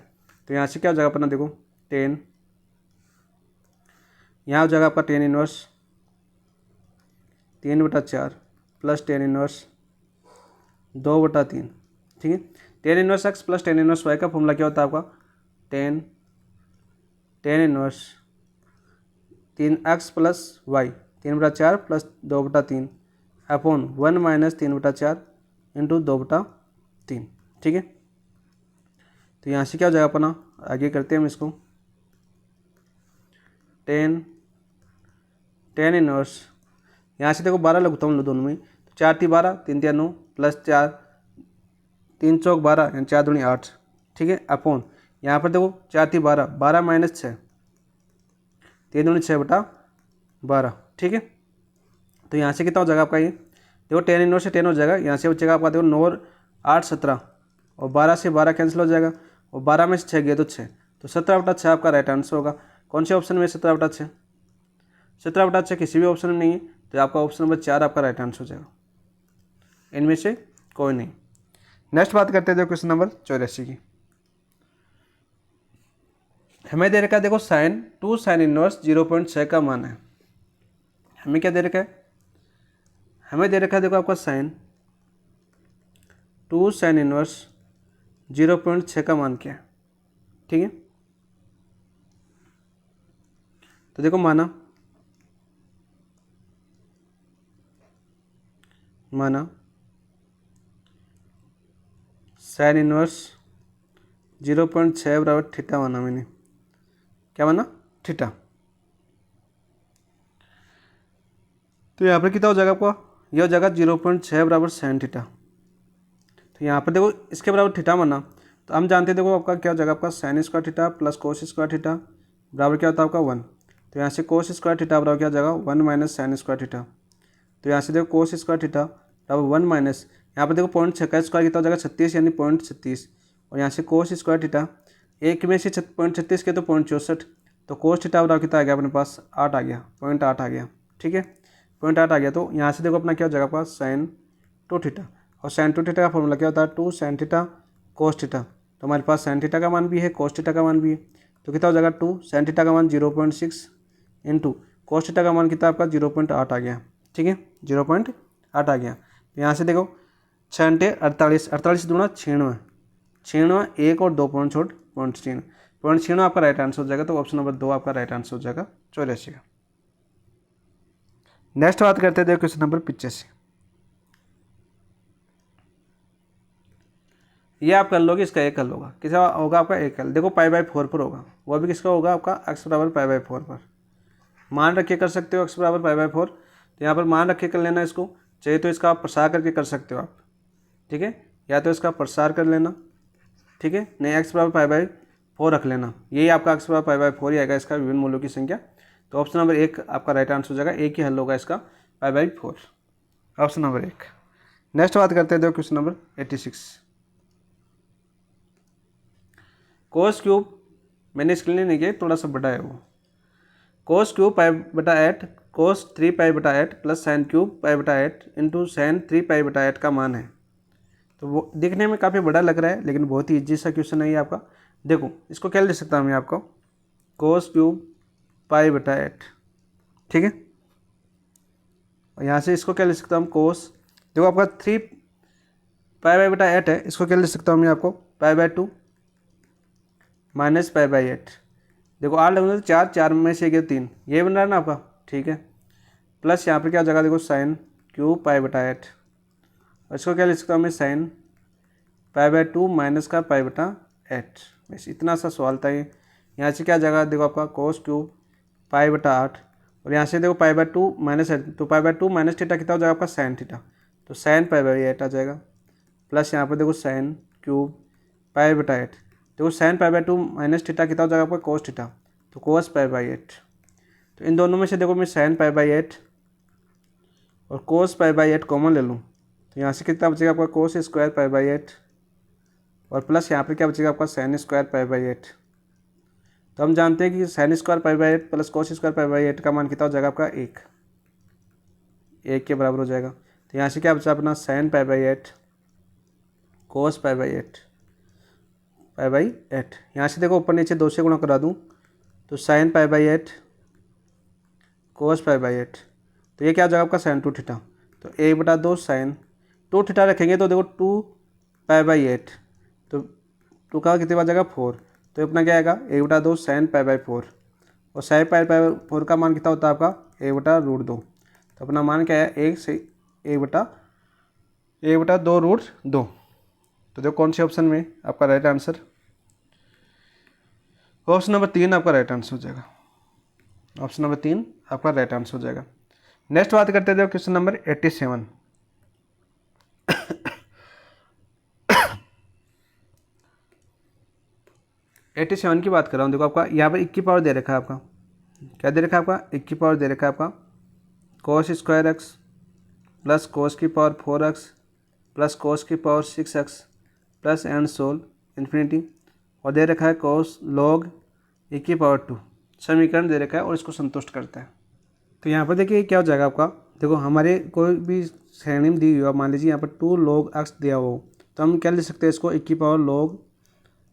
तो यहाँ से क्या हो जाएगा अपना देखो tan, यहाँ हो जाएगा आपका tan inverse 3/4 plus tan inverse 2/3, ठीक है। tan inverse x plus tan inverse y का फॉर्मूला क्या होता है आपका tan इनवर्स 3x plus y 3/4 plus 2/3 upon 1 - 3/4 into 2/3, ठीक है। तो यहाँ से क्या हो जाएगा अपना, आगे करते हैं हम इसको tan इनवर्स, यहाँ से देखो 12 लगता हूँ दोनों में, तो 4 × 3 = 12, 3 × 3 = 9 प्लस 4 3 चौक 12 यानी 4 दूनी 8, ठीक है, अपॉन यहाँ पर देखो 4 × 3 = 12, 12 - 6 3 दूनी 6/12, ठीक है। तो यहाँ से कितना हो जाएगा आपका ये देखो tan इनवर्स से tan हो जाएगा, यहाँ से बचेगा आपका देखो 9 और 8 17 और 12 से 12 कैंसिल हो जाएगा और 12 में से 6 गया तो 6, तो 17/6 आपका राइट आंसर होगा। कौन से ऑप्शन में 17/6, 17/6 किसी भी ऑप्शन में नहीं है, तो आपका ऑप्शन नंबर 4 आपका राइट आंसर हो जाएगा, इनमें से कोई नहीं। नेक्स्ट बात करते हैं क्वेश्चन नंबर 84 की। हमें दे रखा है देखो2 sin इनवर्स 0.6 का मान है। हमें क्या दे रखा है, हमें दे रखा है देखो आपका 2 sin इनवर्स 0.6 का मान क्या है, ठीक है। तो देखो माना sin इनवर्स 0.6 बराबर थीटा माना मैंने, क्या माना थीटा। तो यहाँ पर कितना हो जाएगा आपका, यह हो जाएगा 0.6 बराबर sin थीटा। तो यहाँ पर देखो इसके बराबर थीटा माना, तो हम जानते हैं देखो आपका क्या हो जाएगा आपका sin square theta plus cos square theta बराबर क्या होता है आपका 1। तो यहाँ से cos स्क्वायर थीटा बराबर क्या हो जाएगा 1 - sin स्क्वायर थीटा। तो यहाँ से देखो cos स्क्वायर थीटा बराबर 1 माइनस यहाँ पर देखो 0.6 का स्क्वायर कितना हो जाएगा 36 यानी 0.36, और यहाँ से cos स्क्वायर थीटा एक में से 0.36 के तो 0.64, तो cos थीटा बराबर कितना आ गया अपने पास 8 आ गया, 0.8 आ गया, ठीक है 0.8 आ गया। तो यहाँ से देखो अपना क्या हो जाएगा आपका sin 2 थीटा, और sin 2 थीटा का फॉर्मूला क्या होता है 2 sin थीटा cos थीटा। तो हमारे पास sin थीटा का मान भी है cos थीटा का मान भी है, तो कितना हो जाएगा 2 sin थीटा का मान 0.6 इंटू cos थीटा का मान कितना आपका 0.8 आ गया, ठीक है 0.8 आ गया। तो यहाँ से देखो 6 × 48 48 दूना 96 96 1 और 2 पॉइंट छोड़ 0.96 आपका राइट आंसर हो जाएगा। तो ऑप्शन नंबर 2 आपका राइट आंसर हो जाएगा 84 का। नेक्स्ट बात करते हैं क्वेश्चन नंबर 85। ये आप कर लोगे, इसका एक हल होगा, किसका होगा आपका एक हल देखो π/4 पर होगा, वो भी किसका होगा आपका x बराबर π/4 पर। मान रख के कर सकते हो x बराबर π/4, तो यहाँ पर मान रख के कर लेना इसको, चाहिए तो इसका आप प्रसार करके कर सकते हो आप, ठीक है, या तो इसका प्रसार कर लेना, ठीक है, नहीं x बराबर 4 रख लेना, यही आपका x पावर पाई बाई 4 ही आएगा इसका विभिन्न मूल्यों की संख्या। तो ऑप्शन नंबर 1 आपका राइट आंसर हो जाएगा, एक ही हल होगा इसका pi by 4, option number 1। Next बात करते हैं देखो क्वेश्चन नंबर 86। कोस क्यूब, मैंने इसके लिए नहीं किया, थोड़ा सा बड़ा है वो। कोस क्यूब पाई बटा 8 कोस 3 पाई बटा 8 प्लस साइन क्यूब पाई बटा 8 इंटू साइन 3 पाई बटा 8 का मान है। तो वो दिखने में काफ़ी बड़ा लग रहा है लेकिन बहुत ही ईजी सा क्वेश्चन है ये आपका। देखो इसको क्या लिख सकता हूँ मैं आपको, कोस क्यूब पाई बटा 8, ठीक है। और यहाँ से इसको क्या लिख सकता हूँ, कोस, देखो आपका 3 पाई बाई बटा 8 है, इसको क्या लिख सकता हूँ मैं आपको, pi by 2 minus pi by 8। देखो 8 लगेंगे तो 4, 4 में से 1 3, ये बन रहा है ना आपका, ठीक है। प्लस यहाँ पर क्या हो जाएगा, देखो साइन क्यूब पाई बटा 8, और इसको क्या लिख सकता हूँ मैं, साइन पाई बाई 2 माइनस का पाई बटा 8। बस इतना सा सवाल था ये। यहाँ से क्या जाएगा, देखो आपका कोस क्यूब पाई बटा 8, और यहाँ से देखो पाई बाई 2 माइनस 8, तो पाई बाई 2 माइनस थीटा कितना हो जाएगा आपका, साइन थीटा, तो साइन पाई बाई 8 आ जाएगा। प्लस यहाँ पर देखो साइन क्यूब पाई बटा 8, देखो sine pi by 2 minus theta कितना हो जाएगा आपका, कोस थीटा, तो कोस पाई बाई 8। तो इन दोनों में से देखो मैं साइन पाई बाई 8 और कोस पाई बाई 8 कॉमन ले लूँ, तो यहाँ से कितना बचेगा आपका, कोस स्क्वायर पाई बाई 8, और प्लस यहाँ पर क्या बचेगा आपका, साइन स्क्वायर पाई बाई 8। तो हम जानते हैं कि sine square pi by 8 plus cos square pi by 8 का मान कितना हो जाएगा आपका, 1 के बराबर हो जाएगा। तो यहाँ से क्या बचा अपना, sine pi by 8 cos pi by 8 pi by 8। यहाँ से देखो ऊपर नीचे 2 से गुणा करा दूँ तो sine pi by 8 cos pi by 8, तो ये क्या हो जाएगा आपका, साइन 2 थीटा। तो 1/2 साइन 2 थीटा रखेंगे तो देखो 2 पाई बाई 8, तो 2 का कितने बार जाएगा, 4, तो अपना क्या आएगा, 1/2 साइन पाई बाई 4, और साइन पाई बाई 4 का मान कितना होता है आपका, 1/√2। तो अपना मान क्या है, 1/2√2। तो देखो कौन से ऑप्शन में आपका राइट आंसर, ऑप्शन नंबर 3 आपका राइट आंसर हो जाएगा, ऑप्शन नंबर 3 आपका राइट आंसर हो जाएगा। नेक्स्ट बात करते हैं क्वेश्चन नंबर 87। 87 की बात कर रहा हूँ। देखो आपका यहाँ पर 1 की पावर दे रखा है, आपका क्या दे रखा है, आपका 1 की पावर दे रखा है आपका, cos square x plus cos की पावर 4x प्लस कोस की power 6x plus and so on infinity, और दे रखा है कोस लॉग 1 की पावर 2। समीकरण दे रखा है और इसको संतुष्ट करता है। तो यहाँ पर देखिए क्या हो जाएगा आपका, देखो हमारे कोई भी श्रेणी में दी हुई है, मान लीजिए यहाँ पर 2 log x दिया हो, तो हम क्या लिख सकते हैं इसको, 1 की पावर log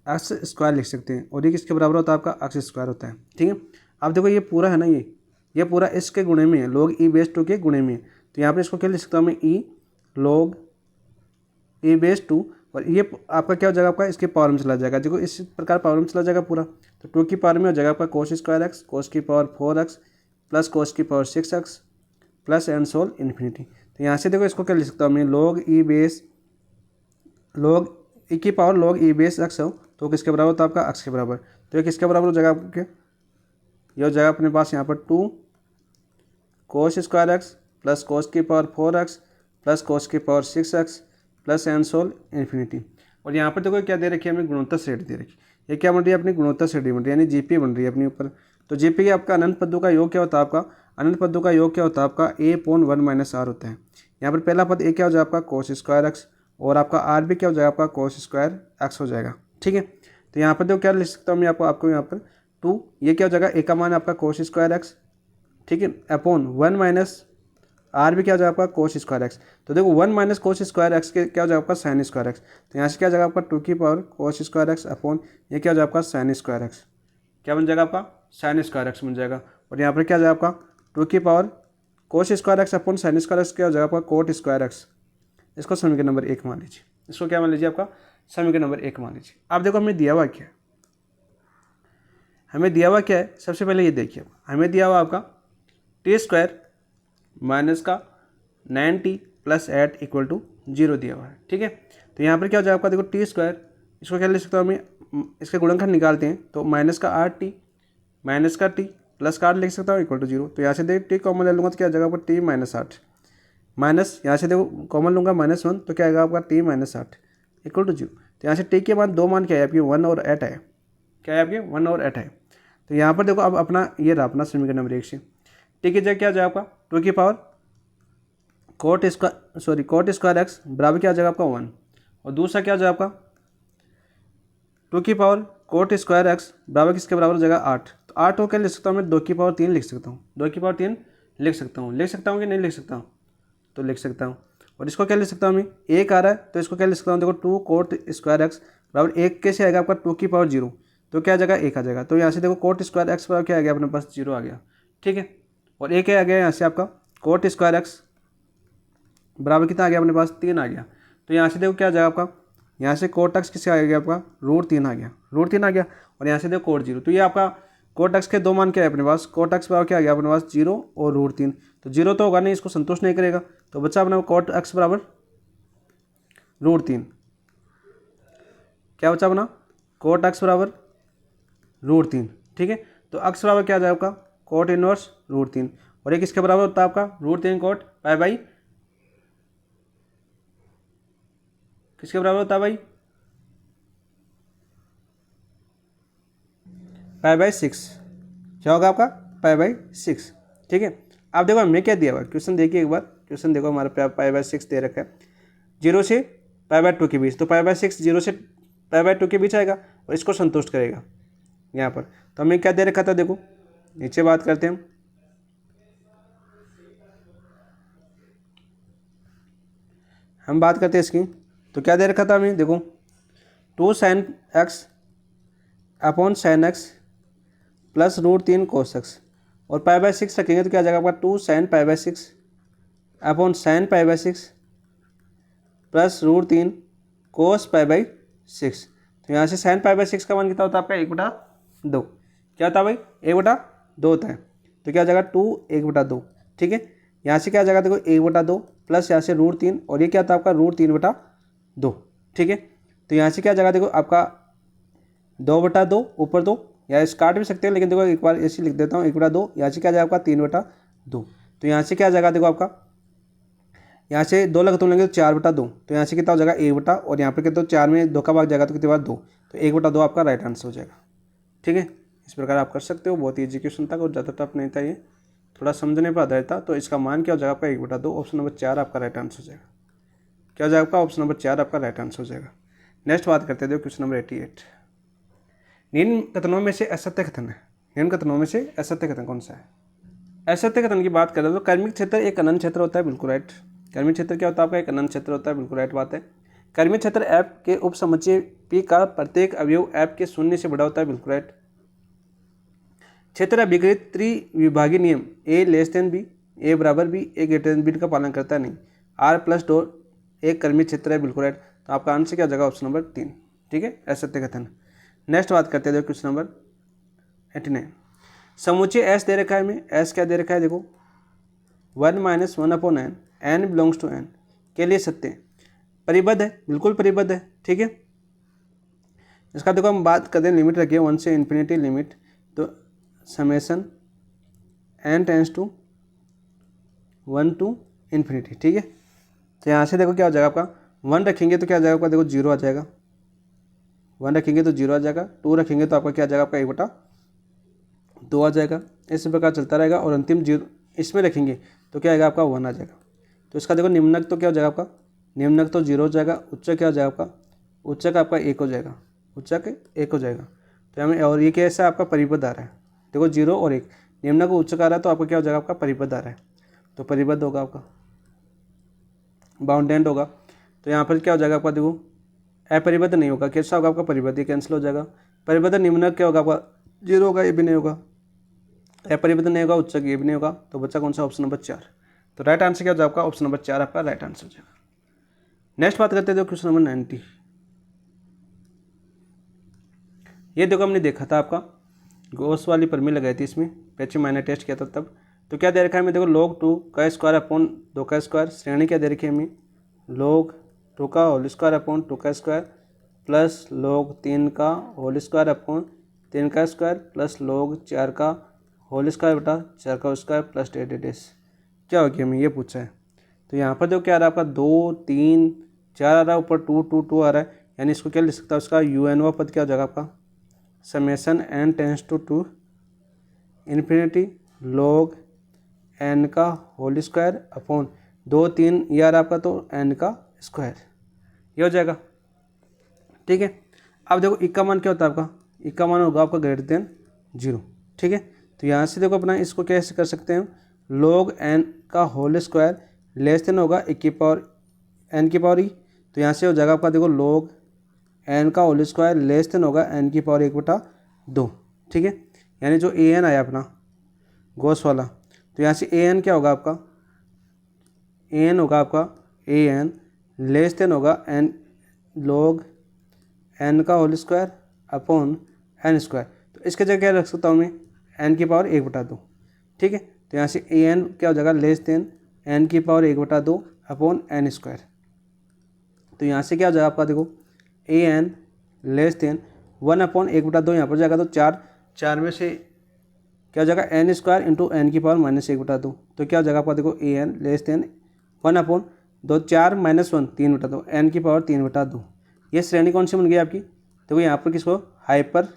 x स्क्वायर लिख सकते हैं, और ये किसके बराबर होता है, आपका x स्क्वायर होता है, ठीक है। अब देखो ये पूरा है ना, ये पूरा इसके गुणे में है, log e बेस 2 के गुणे में है, तो यहाँ पर इसको क्या लिख सकता हूँ मैं, e log e बेस 2, और ये आपका क्या हो जाएगा, आपका इसके पावर में चला जाएगा। देखो इस प्रकार पावर में चला जाएगा पूरा, तो 2 की पावर में हो जाएगा आपका कोस स्क्वायर एक्स, कोस की पावर 4x प्लस कोस की power 6x plus and so on infinity. तो यहाँ से देखो इसको क्या लिख सकता हूँ मैं, log e की power log e base x हो, तो किसके बराबर होता है आपका, x के बराबर। तो ये किसके बराबर हो जाएगा आपके, ये हो जाएगा अपने पास यहाँ पर 2 cos square x plus cos की पावर 4x प्लस कोस की power 6x plus and so on infinity. और यहाँ पर देखो क्या दे रखी है हमें, गुणोत्तर श्रेणी दे रखी है। ये क्या बन रही है अपनी, गुणोत्तर श्रेणी बन रही है, यानी जीपी बन रही है अपनी ऊपर। तो जीपी आपका अनंत पदों का योग क्या होता है, आपका अनंत पदों का योग क्या होता है आपका, a/1 - r होता है। यहाँ पर पहला पद a क्या हो जाएगा आपका, कोस स्क्वायर एक्स, और आपका r भी क्या हो जाएगा आपका, कोस स्क्वायर एक्स हो जाएगा, ठीक है। तो यहाँ पर देखो क्या लिख सकता हूँ मैं आपको यहाँ पर 2, ये क्या हो जाएगा, a का मान आपका कोस स्क्वायर एक्स, ठीक है, अपॉन 1 - r भी क्या हो जाएगा आपका, कोस स्क्वायर एक्स। तो देखो 1 - कोस स्क्वायर एक्स के क्या हो जाएगा आपका, साइन स्क्वायर एक्स। तो यहाँ से क्या हो जाएगा आपका 2 की पावर कोस स्क्वायर एक्स अपॉन ये क्या हो जाएगा आपका, साइन स्क्वायर एक्स। क्या बन जाएगा आपका, साइन स्क्वायर एक्स बन जाएगा। और यहाँ पर क्या हो जाएगा आपका 2 की पावर कोस square x upon sine square x, क्या हो जाएगा आपका, कोट स्क्वायर एक्स। इसको समीकरण नंबर 1 मान लीजिए, इसको क्या मान लीजिए आपका, समीकरण नंबर 1 मान लीजिए। अब देखो हमें दिया हुआ क्या है, हमें दिया हुआ क्या है, सबसे पहले ये देखिए हमें दिया हुआ आपका t² माइनस का 9t प्लस 8 = 0 दिया हुआ है, ठीक है। तो यहाँ पर क्या हो जाएगा आपका, देखो t², इसको क्या लिख सकता हूँ हमें, इसके गुणनखंड निकालते हैं तो माइनस का 8t माइनस का t प्लस का 8 लिख सकता हूँ = 0। तो यहाँ से देखो t कॉमन ले लूँगा तो क्या हो जाएगा आपका t - 8 माइनस, यहाँ से देखो कॉमन लूँगा -1, तो क्या आएगा आपका t - 8 = 0। तो यहाँ से t के मान 2 मान क्या है आपकी, 1 और 8 है, क्या है आपके 1 और 8 है। तो यहाँ पर देखो अब अपना ये रहा अपना समीकरण नंबर 1 से। टी की जगह क्या आ जाएगा आपका 2 की पावर कोट स्क्वायर एक्स बराबर क्या आ जाएगा आपका 1, और दूसरा क्या आ जाएगा आपका 2 की पावर कोट स्क्वायर एक्स बराबर किसके बराबर हो जाएगा 8। तो 8 को क्या लिख सकता हूँ मैं 2 की पावर 3 लिख सकता हूँ, 2 की पावर 3 लिख सकता हूँ कि नहीं लिख सकता हूँ, तो लिख सकता हूँ। और इसको क्या लिख सकता हूँ मैं 1 आ रहा है तो इसको क्या लिख सकता हूँ, देखो 2 कोट स्क्वायर एक्स बराबर 1 कैसे आएगा आपका 2 की पावर 0, तो क्या आ जाएगा 1 आ जाएगा। तो यहाँ से देखो कोट स्क्वायर एक्स बराबर क्या आ गया अपने पास 0 आ गया, ठीक है। और 1 आ गया यहाँ से आपका कोट स्क्वायर एक्स बराबर कितना आ गया अपने पास 3 आ गया। तो यहाँ से देखो क्या आ जाएगा आपका, यहाँ से कोट एक्स किससे आ गया आपका √3 आ गया, √3 आ गया। और यहाँ से देखो कोट 0, तो ये आपका कोट एक्स के दो मान क्या है अपने पास, कोट एक्स बराबर क्या आ गया अपने पास 0 और √3। तो 0 तो होगा नहीं, इसको संतुष्ट नहीं करेगा, तो बच्चा अपने कोट एक्स बराबर √3, क्या बचा अपना कोट एक्स बराबर √3, ठीक है। तो एक्स बराबर क्या आ जाएगा आपका कोट इनवर्स √3, और ये किसके बराबर होता है आपका √3 कोट पाई बाई किसके बराबर होता है भाई पाई बाई 6, क्या होगा आपका पाई बाई 6, ठीक है। आप देखो हमने क्या दिया हुआ क्वेश्चन, देखिए एक बार क्वेश्चन देखो हमारे पाई बाई 6 दे रखा है 0 से पाई बाई 2 के बीच, तो पाई बाई 6 0 से पाई बाई 2 के बीच आएगा और इसको संतुष्ट करेगा यहाँ पर। तो हमें क्या दे रखा था, देखो नीचे बात करते हैं हम बात करते हैं इसकी। तो क्या दे रखा था हमें, देखो 2 sin x upon sin x plus √3 cos x, और पाई बाई 6 रखेंगे तो क्या आ जाएगा आपका 2 sin pi by 6 upon sin pi by 6 plus √3 cos pi by 6। तो यहाँ से sin पाई बाई 6 का मान कितना होता है आपका 1/2, क्या होता है भाई 1/2 होता है। तो क्या आ जाएगा 2 1/2, ठीक है। यहाँ से क्या आ जाएगा देखो 1/2 प्लस यहाँ से √3, और ये क्या था आपका √3/2, ठीक है। तो यहाँ से क्या आ जाएगा देखो आपका 2/2 ऊपर 2, या इस काट भी सकते हैं, लेकिन देखो एक बार ऐसे लिख देता हूँ 1/2, यहाँ से क्या आ जाएगा आपका 3/2। तो यहाँ से क्या आ जाएगा देखो आपका, यहाँ से 2 लगा तो लेंगे तो 4/2, तो यहाँ से कितना हो जाएगा 1 और यहाँ पे कितना तो 4 में 2 का भाग जाएगा तो कितने बार 2, तो 1/2 आपका राइट आंसर हो जाएगा, ठीक है। इस प्रकार आप कर सकते हो, बहुत ही ईजी क्वेश्चन था, और ज़्यादा टफ नहीं था, ये थोड़ा समझने पर आधारित था। तो इसका मान क्या हो जाएगा आपका 1/2, ऑप्शन नंबर 4 आपका राइट आंसर हो जाएगा। क्या हो जाएगा आपका ऑप्शन नंबर 4 आपका राइट आंसर हो जाएगा। नेक्स्ट बात करते हैं क्वेश्चन नंबर 88। निम्न कथनों में से असत्य कथन है, निम्न कथनों में से असत्य कथन कौन सा है। असत्य कथन की बात करें तो कर्मिक क्षेत्र एक अनंत क्षेत्र होता है, बिल्कुल राइट। कर्मिक क्षेत्र क्या होता है आपका एक अनंत क्षेत्र होता है, बिल्कुल राइट बात है। कर्मिक क्षेत्र ऐप के उप समुच्चय पी का प्रत्येक अवयव ऐप के 0 से बड़ा होता है, बिल्कुल राइट। क्षेत्र विकृत त्रिविभागीय नियम ए लेस देन बी, ए बराबर बी, ए ग्रेटर देन बी का पालन करता नहीं। आर प्लस डो एक कर्मिक क्षेत्र है, बिल्कुल राइट। तो आपका आंसर क्या जगह ऑप्शन नंबर 3, ठीक है, असत्य कथन। नेक्स्ट बात करते हैं क्वेश्चन नंबर 89। समुच्चय एस दे रखा है हमें, एस क्या दे रखा है देखो 1 - 1/n, n belongs to n के लिए सत्य है, परिबद्ध है, बिल्कुल परिबद्ध है, ठीक है। इसका देखो हम बात करते हैं लिमिट रखिए 1 से इन्फिनिटी लिमिट, तो summation n tends to 1 to infinity, ठीक है। तो यहाँ से देखो क्या हो जाएगा आपका 1 रखेंगे तो क्या आ जाएगा आपका देखो 0 आ जाएगा, 1 रखेंगे तो 0 आ जाएगा, 2 रखेंगे तो आपका क्या आ जाएगा आपका 1/2 आ जाएगा। इस प्रकार चलता रहेगा, और अंतिम 0 इसमें रखेंगे तो क्या आएगा आपका 1 आ जाएगा। तो इसका देखो निम्नक तो क्या हो जाएगा आपका, निम्नक तो 0 हो जाएगा, उच्चक क्या हो जाएगा आपका, उच्चक आपका 1 हो जाएगा, उच्चक 1 हो जाएगा। तो हमें और ये कैसा आपका परिबद्ध आ रहा है, देखो 0 और 1, निम्नक को उच्चक आ रहा है तो आपका क्या हो जाएगा आपका परिबद्ध आ रहा है, तो परिबद्ध होगा आपका, बाउंडेड होगा। तो यहाँ पर क्या हो जाएगा आपका देखो अपरिबद्ध नहीं होगा, कैसा होगा आपका परिबद्ध, ये कैंसिल हो जाएगा। परिबद्ध निम्नक क्या होगा आपका 0 होगा, ये भी नहीं होगा, अपरिबद्ध नहीं होगा, उच्चक ये भी नहीं होगा। तो बच्चा कौन सा ऑप्शन नंबर 4। तो राइट आंसर क्या हो जाएगा आपका ऑप्शन नंबर 4 आपका राइट आंसर हो जाएगा। नेक्स्ट बात करते हैं क्वेश्चन नंबर 90। ये देखो हमने देखा था आपका गॉस वाली प्रमेय लगाई थी, इसमें पैचे माइनर टेस्ट किया था तब। तो क्या दे रखा है हमें देखो log 2 का स्क्वायर अपॉन 2 का स्क्वायर, श्रेणी क्या दे रखी है हमें log 2 का होल स्क्वायर अपॉन 2 का स्क्वायर प्लस log 3 का होल स्क्वायर अपॉन 3 का स्क्वायर प्लस log 4 का होल स्क्वायर बटा 4 का स्क्वायर प्लस डेस। क्या हो गया हमें ये पूछा है। तो यहाँ पर जो क्या आ रहा है आपका 2 3 4 आ रहा है, ऊपर 2 2 2 आ रहा है, यानी इसको क्या लिख सकता है उसका यूएनओ पद क्या हो जाएगा आपका summation n tends to two infinity log n का होल स्क्वायर अपॉन 2 3 ये आ रहा आपका तो एन का स्क्वायर, ये हो जाएगा। ठीक है, अब देखो ई का मान क्या होता है आपका, ई का मान होगा आपका ग्रेटर देन 0। ठीक है, तो यहाँ से देखो अपना इसको कैसे कर सकते हैं, लॉग एन का होल स्क्वायर लेस देन होगा ए की पावर एन की पावर ई, तो यहाँ से हो जाएगा आपका देखो लॉग एन का होल स्क्वायर लेस देन होगा एन की पावर 1/2। ठीक है, यानी जो ए एन आया अपना गोस वाला, तो यहाँ से ए एन क्या होगा आपका, ए एन होगा आपका ए एन लेस देन होगा एन लॉग एन का whole square upon n square. तो इसके जगह क्या रख सकता हूँ मैं, एन की पावर 1/2। ठीक है, तो यहाँ से ए एन क्या हो जाएगा लेस देन एन की पावर 1/2 अपॉन एन स्क्वायर। तो यहाँ से क्या हो जाएगा आपका देखो ए एन लेस देन 1/1/2 यहाँ पर जाएगा, तो 4 में से क्या हो जाएगा एन स्क्वायर इंटू एन की पावर -1/2। तो क्या हो जाएगा आपका देखो ए एन लेस देन 1/2 4 - 1 3/2 एन की पावर 3/2। ये श्रेणी कौन सी बन गई आपकी, देखो यहाँ पर किसको हाइपर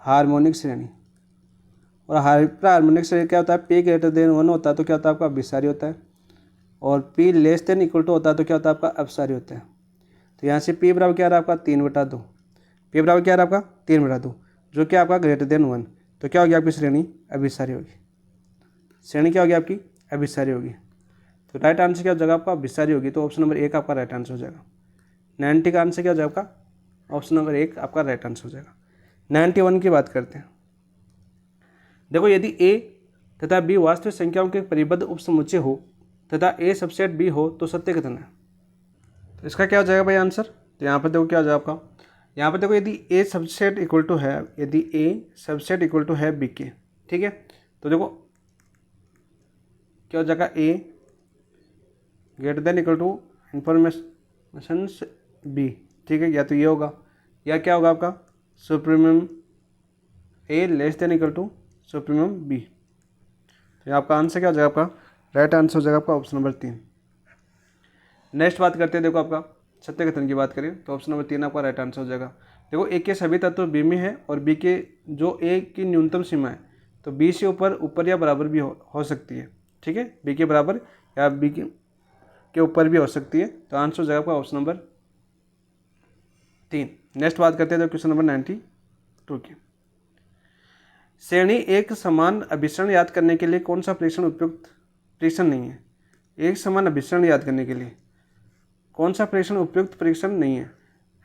हार्मोनिक श्रेणी, और हाइपर हार्मोनिक श्रेणी क्या होता है, पी ग्रेटर देन 1 होता है तो क्या होता है आपका अभिसारी होता है, और p less than equal to होता है तो क्या होता है आपका अपसारी होता है। तो यहाँ से पी बराबर क्या आ रहा है आपका 3/2, पी बराबर क्या आ रहा है आपका 3/2, जो कि आपका ग्रेटर देन 1। तो क्या होगी आपकी श्रेणी अभिसारी होगी, श्रेणी क्या होगी आपकी अभिसारी होगी। तो राइट आंसर क्या हो जाएगा आपका अभिसारी होगी, तो ऑप्शन नंबर 1 आपका राइट आंसर हो जाएगा। 90 का आंसर क्या हो जाएगा आपका, ऑप्शन नंबर 1 आपका राइट आंसर हो जाएगा। 91 की बात करते हैं। देखो यदि ए तथा बी वास्तविक संख्याओं के परिबद्ध उपसमुच्चय हो तथा ए सबसेट बी हो तो सत्य कथन है। तो इसका क्या हो जाएगा भाई आंसर, तो यहाँ पर देखो क्या हो जाएगा आपका, यहाँ पर देखो यदि ए सबसेट इक्वल टू है, यदि ए सबसेट इक्वल टू है बी के, ठीक है, तो देखो क्या हो जाएगा A greater than equal to information B. ठीक है, या तो ये होगा या क्या होगा आपका supremum a less than equal to supremum b. तो आपका आंसर क्या हो जाएगा, आपका राइट आंसर हो जाएगा आपका ऑप्शन नंबर 3। नेक्स्ट बात करते हैं, देखो आपका सत्य कथन की बात करें तो ऑप्शन नंबर 3 आपका राइट आंसर हो जाएगा। देखो ए के सभी तत्व बी में है और बी के जो ए की न्यूनतम सीमा है तो बी से ऊपर या बराबर भी हो सकती है। ठीक है, बी के बराबर या बी के ऊपर भी हो सकती है, तो आंसर हो जाएगा आपका ऑप्शन नंबर 3। नेक्स्ट बात करते हैं क्वेश्चन नंबर 92 की। श्रेणी एक समान अभिसरण याद करने के लिए कौन सा परीक्षण उपयुक्त परीक्षण नहीं है। एक समान अभिसरण याद करने के लिए कौन सा परीक्षण उपयुक्त परीक्षण नहीं है,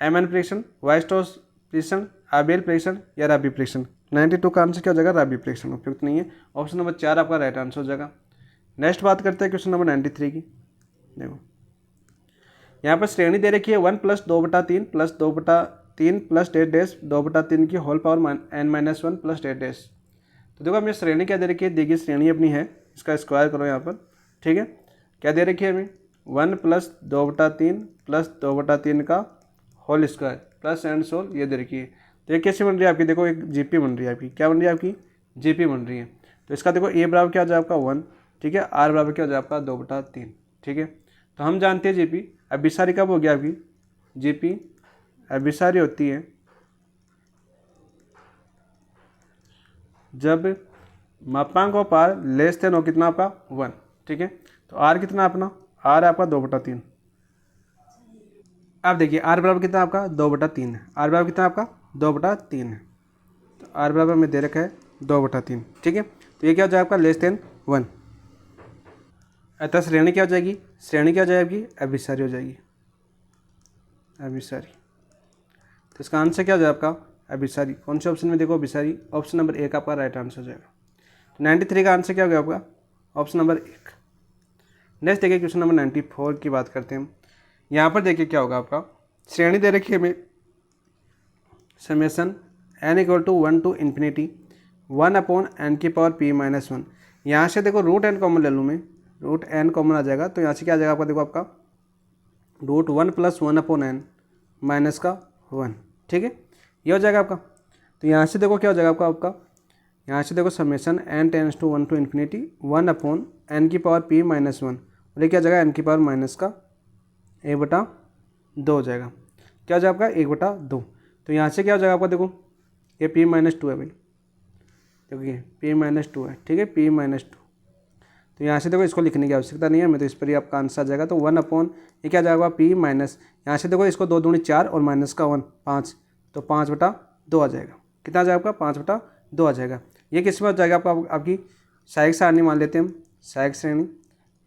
एमएन परीक्षण, वाइस्टोस परीक्षण, आबेल परीक्षण या राबी परीक्षण। 92 का आंसर क्या हो जाएगा, राबी परीक्षण उपयुक्त नहीं है, ऑप्शन नंबर 4 आपका राइट आंसर हो जाएगा। नेक्स्ट बात करते हैं क्वेश्चन नंबर 93 की। देखो यहाँ पर श्रेणी दे रखी है 1 + 2/3 + 2/3 + डेश 2/3 की होल पावर n-1 + डेश। तो देखो हमें श्रेणी क्या दे रखी है, देखिए श्रेणी अपनी है, इसका स्क्वायर करो यहाँ पर। ठीक है, क्या दे रखी है हमें 1 + 2/3 + 2/3 का whole square plus and so on, ये दे रखी है। तो ये कैसे बन रही है आपकी, देखो एक जीपी बन रही है आपकी, क्या बन रही है आपकी जीपी बन रही है। तो इसका देखो ए बराबर क्या हो जाए आपका 1, ठीक है, आर बराबर क्या हो जाए आपका 2/3। ठीक है, तो हम जानते हैं जीपी अभिसारी कब हो गया आपकी, जीपी अभिसारी होती है जब मापांक और पार लेस देन हो कितना आपका 1। ठीक है, तो आर कितना अपना, आर आपका 2/3। अब देखिए आर बराबर कितना आपका 2/3 है, आर बराबर कितना आपका 2/3 है, तो आर बराबर में दे रखा है 2/3। ठीक है, तो ये क्या हो जाएगा आपका लेस देन 1। अतः श्रेणी क्या हो जाएगी, श्रेणी क्या हो जाएगी अभिसारी हो जाएगी, अभिसारी। तो इसका आंसर क्या हो जाएगा आपका अभिसारी। कौन से ऑप्शन में देखो अभिसारी, ऑप्शन नंबर 1 आपका राइट आंसर हो जाएगा। तो 93 का आंसर क्या हो गया आपका ऑप्शन नंबर 1। नेक्स्ट देखिए क्वेश्चन नंबर 94 की बात करते हैं। यहाँ पर देखिए क्या होगा आपका, श्रेणी दे रखी है हमें समेसन n = 1 to ∞ 1/n की पावर p - 1। यहाँ से देखो रूट n कॉमन ले लूँ मैं, रूट n कॉमन आ जाएगा, तो यहाँ से क्या आ जाएगा आपका, देखो आपका रूट 1 + 1/n माइनस का 1। ठीक है, ये हो जाएगा आपका। तो यहाँ से देखो क्या हो जाएगा आपका यहाँ से देखो summation n tends to 1 to ∞ 1/n की पावर p - 1, और ये क्या हो जाएगा n की पावर माइनस का 1/2 हो जाएगा। क्या हो जाएगा आपका 1/2। तो यहाँ से क्या हो जाएगा आपका, देखो ये P-2 है भाई, देखो ये P-2 है, ठीक है, P-2। तो यहाँ से देखो इसको लिखने की आवश्यकता नहीं है, मैं तो इस पर ही आपका आंसर आ जाएगा। तो 1 ये क्या जाएगा P माइनस, यहाँ से देखो इसको 2 दूनी 4 और माइनस का 1 5, तो 5/2 आ जाएगा। कितना आ जाएगा आपका, 5/2 आ जाएगा। ये किस में हो जाएगा आपका, आपकी सहायक सारणी मान लेते हैं हम, सहायक श्रेणी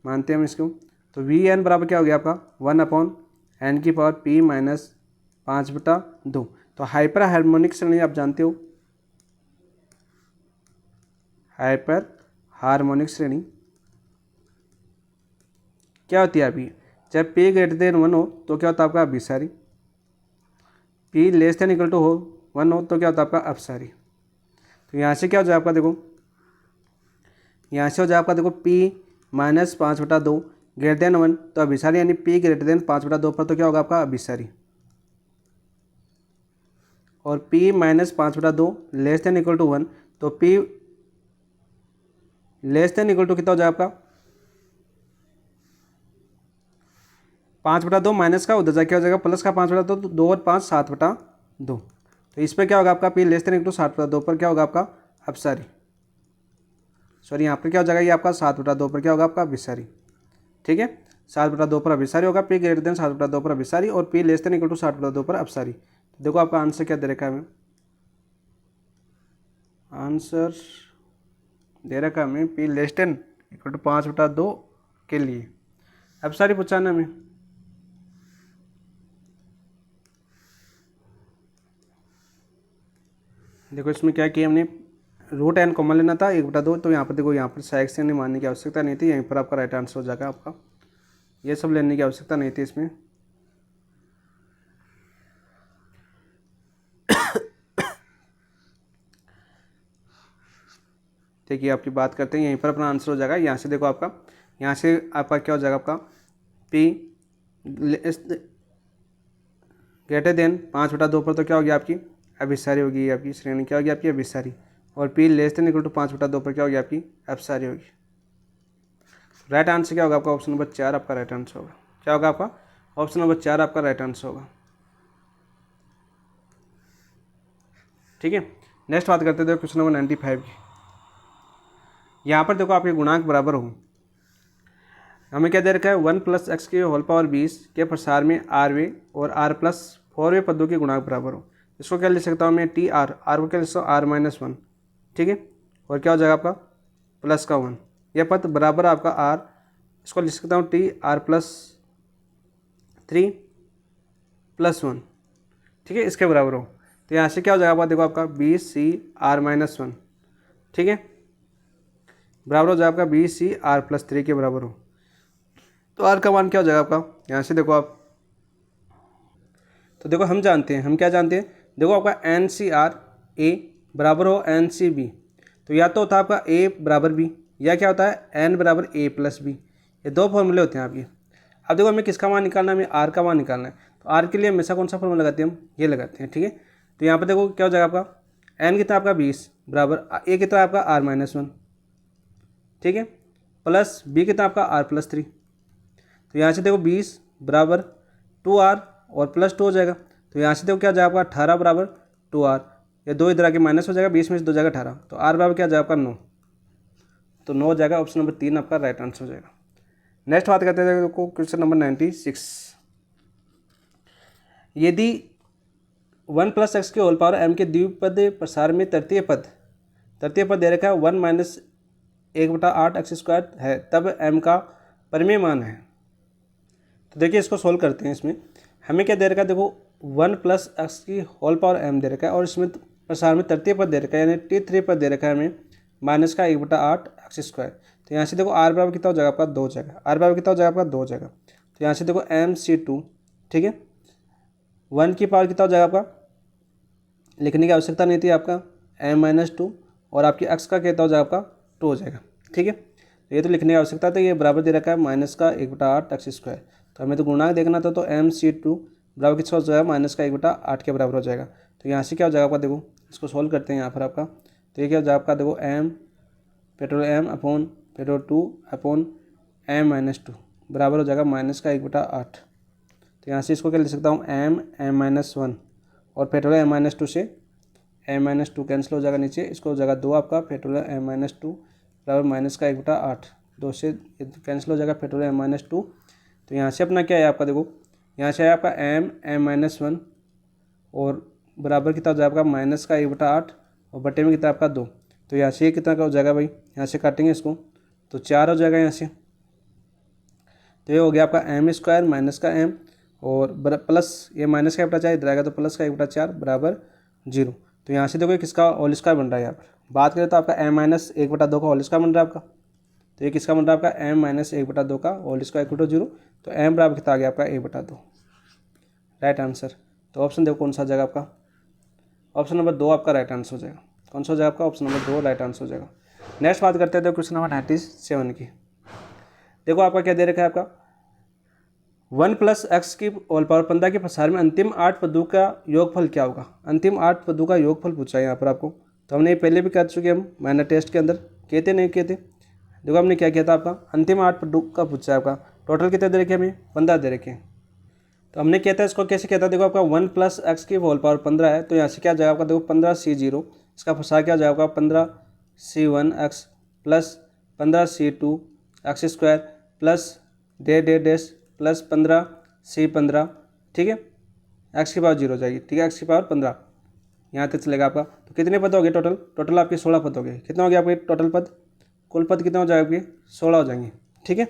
मानते हैं हम इसको। तो Vn बराबर क्या हो गया आपका, 1/n P माइनस 5/2। तो हाइपर हार्मोनिक श्रेणी आप जानते हो, हाइपर हार्मोनिक श्रेणी क्या होती है अभी, जब P > 1 हो तो क्या होता है आपका अभिसारी, P <= हो 1 हो तो क्या होता है आपका अपसारी। तो यहाँ से क्या हो जाए आपका, देखो यहाँ से हो जाए आपका, देखो P माइनस 5/2 > 1 तो अभिसारी, यानी P > 5/2 पर तो क्या होगा आपका अभिसारी। और P माइनस 5/2 <= 1 तो P <= कितना हो जाए आपका 5/2 माइनस का उधर जाके हो जाएगा प्लस का 5/2, तो 2 और 5 7/2। तो इस पर क्या होगा आपका P <= 7/2 पर क्या होगा आपका अपसारी, सॉरी यहाँ पर क्या हो जाएगा, ये आपका 7/2 पर क्या होगा आपका अभिसारी, ठीक है। 7/2 पर अभिसारी होगा, P > 7/2 पर अभिसारी और P <= 7/2 पर अपसारी। तो देखो आपका आंसर क्या दे रखा है हमें, आंसर दे रखा है हमें P <= 5/2 के लिए अपसारी पूछा ना हमें। देखो इसमें क्या किया हमने, √n कॉमन लेना था 1/2, तो यहाँ पर देखो, यहाँ पर सहायक श्रेणी मानने की आवश्यकता नहीं थी, यहीं पर आपका राइट आंसर हो जाएगा आपका, ये सब लेने की आवश्यकता नहीं थी इसमें। देखिए आपकी बात करते हैं, यहीं पर अपना आंसर हो जाएगा। यहाँ से देखो आपका, यहाँ से आपका क्या हो जाएगा, आपका P <= 5/2 पर तो क्या होगी आपकी अभिसारी होगी, आपकी श्रेणी क्या होगी आपकी अभिसारी। और P <= 5/2 पर क्या होगी आपकी अपसारी होगी। राइट आंसर क्या होगा आपका, ऑप्शन नंबर 4 आपका राइट आंसर होगा। क्या होगा आपका, ऑप्शन नंबर 4 आपका राइट आंसर होगा, ठीक है। नेक्स्ट बात करते हैं क्वेश्चन नंबर 95 की। यहाँ पर देखो आपके गुणांक बराबर हो, हमें क्या दे रखा है, 1 + x² के प्रसार में rवे और r+4वें पदों के गुणांक बराबर हो। इसको क्या लिख सकता हूँ मैं, TR, r को क्या लिख सकता हूँ r-1, ठीक है। और क्या हो जाएगा आपका प्लस का 1, यह पद बराबर आपका r, इसको लिख सकता हूँ TR+3 + 1, ठीक है, इसके बराबर हो। तो यहाँ से क्या हो जाएगा आपका, देखो आपका BCr-1, ठीक है, बराबर हो जाएगा आपका BCr+3 के बराबर हो। तो r का मान क्या हो जाएगा आपका, यहाँ से देखो आप, तो देखो हम जानते हैं, हम क्या जानते हैं, देखो आपका NCr बराबर हो NCb, तो या तो होता है आपका a बराबर b, या क्या होता है n बराबर a + b, ये दो फॉर्मूले होते हैं आपके। अब देखो हमें किसका मान निकालना है, हमें r का मान निकालना है। तो r के लिए हमेशा कौन सा फॉर्मूला लगाते हैं हम, ये लगाते हैं, ठीक है। तो यहाँ पर देखो क्या हो जाएगा आपका, n कितना आपका 20 बराबर a कितना आपका r-1, ठीक है, प्लस b कितना आपका r+3। तो यहाँ से देखो 20 बराबर 2r और +2 हो जाएगा। तो यहाँ से देखो क्या जाएगा आपका 18 बराबर 2r, ये दो इधर आके माइनस हो जाएगा, 20 में से 2 जाएगा 18, तो r बराबर क्या जाएगा आपका 9, तो 9 हो जाएगा, ऑप्शन नंबर 3 आपका राइट आंसर हो जाएगा। नेक्स्ट बात करते हैं देखो क्वेश्चन नंबर 96। यदि 1 + x² m के द्विपद प्रसार में तृतीय पद दे रखा है 1 - 1/8 x² है, तब m का परिमेय मान है। तो देखिए इसको सोल्व करते हैं। इसमें हमें क्या दे रखा है, देखो 1 + x³ दे रखा है और इसमें प्रसार में तृतीय पद दे रखा है, यानी T3 पद दे रखा है हमें -1/8 x²। तो यहाँ से देखो r बराबर कितना हो जाएगा आपका 2 हो जाएगा, r बराबर कितना हो जाएगा आपका 2 हो जाएगा। तो यहाँ से देखो MC2, ठीक है, 1 की पावर कितना हो जाएगा आपका, लिखने की आवश्यकता नहीं थी आपका m-2, और आपकी x का कितना हो जाएगा आपका 2 हो जाएगा, ठीक है। तो ये तो लिखने की आवश्यकता था, ये बराबर दे रखा है -1/8 x²। तो हमें तो गुणांक देखना था, तो MC2 बराबर किसका हो जाएगा -1/8 के बराबर हो जाएगा। तो यहाँ से क्या हो जाएगा आपका, देखो इसको सोल्व करते हैं यहाँ पर आपका। तो ये क्या हो जाएगा आपका, देखो m/2 बराबर हो जाएगा -1/8। तो यहाँ से इसको क्या लिख सकता हूँ m-1, और फैक्टोरियल m माइनस टू से m माइनस टू कैंसिल हो जाएगा नीचे, इसको हो जाएगा 2 आपका फैक्टोरियल m माइनस टू बराबर माइनस का 1/8, 2 से कैंसिल हो जाएगा फैक्टोरियल m माइनस टू। तो यहाँ से अपना क्या है आपका, देखो यहाँ से है आपका m माइनस 1 और बराबर कितना हो जाएगा आपका माइनस का 1/8 और बटे में कितना आपका 2। तो यहाँ से ये कितना का हो जाएगा भाई, यहाँ से काटेंगे इसको तो 4 हो जाएगा यहाँ से। तो ये हो गया आपका m स्क्वायर माइनस का m और प्लस ये माइनस का 1/4 इधर आएगा तो प्लस का 1/4 बराबर 0। तो यहाँ से देखो ये किसका होल स्क्वायर बन रहा है। यहाँ पर बात करें तो आपका m माइनस 1/2 का होल स्क्वायर बन रहा है आपका। तो ये किसका बन रहा है आपका m माइनस 1/2 का होल स्क्वायर इक्वल टू 0। तो m बराबर कितना आ गया आपका 1/2, राइट आंसर। तो ऑप्शन देखो कौन सा आ जाएगा आपका, ऑप्शन नंबर 2 आपका राइट आंसर हो जाएगा। कौन सा हो जाएगा आपका, ऑप्शन नंबर 2 राइट आंसर हो जाएगा। नेक्स्ट बात करते हैं देखो क्वेश्चन नंबर 97 की। देखो आपका क्या दे रखा है, आपका 1 प्लस एक्स की होल पावर 15 के प्रसार में अंतिम 8 पदों का योगफल क्या होगा। अंतिम 8 पदों का योगफल पूछा है यहाँ पर आपको। तो हमने ये पहले भी कर चुके, हम माइनर टेस्ट के अंदर कहते नहीं कहते। देखो हमने क्या किया था, आपका अंतिम 8 पदों का पूछा है। आपका टोटल कितने दे रखे हमें, 15 दे रखे हैं। तो हमने किया था इसको कैसे किया था, देखो आपका 1 प्लस एक्स की होल पावर 15 है। तो यहाँ से क्या जाएगा आपका, देखो 15c0, इसका प्रसार क्या जाएगा आपका 15c1 x plus 15c2 x square plus dash plus 15c15, ठीक है, एक्स की पावर 0 हो जाएगी, ठीक है, एक्स की पावर 15 यहाँ तक चलेगा आपका। तो कितने पद हो गए टोटल, टोटल आपके 16 पद हो गए। कितना हो गया आपके टोटल पद, कुल पद कितना हो जाएगा आपके 16 हो जाएंगे, ठीक है,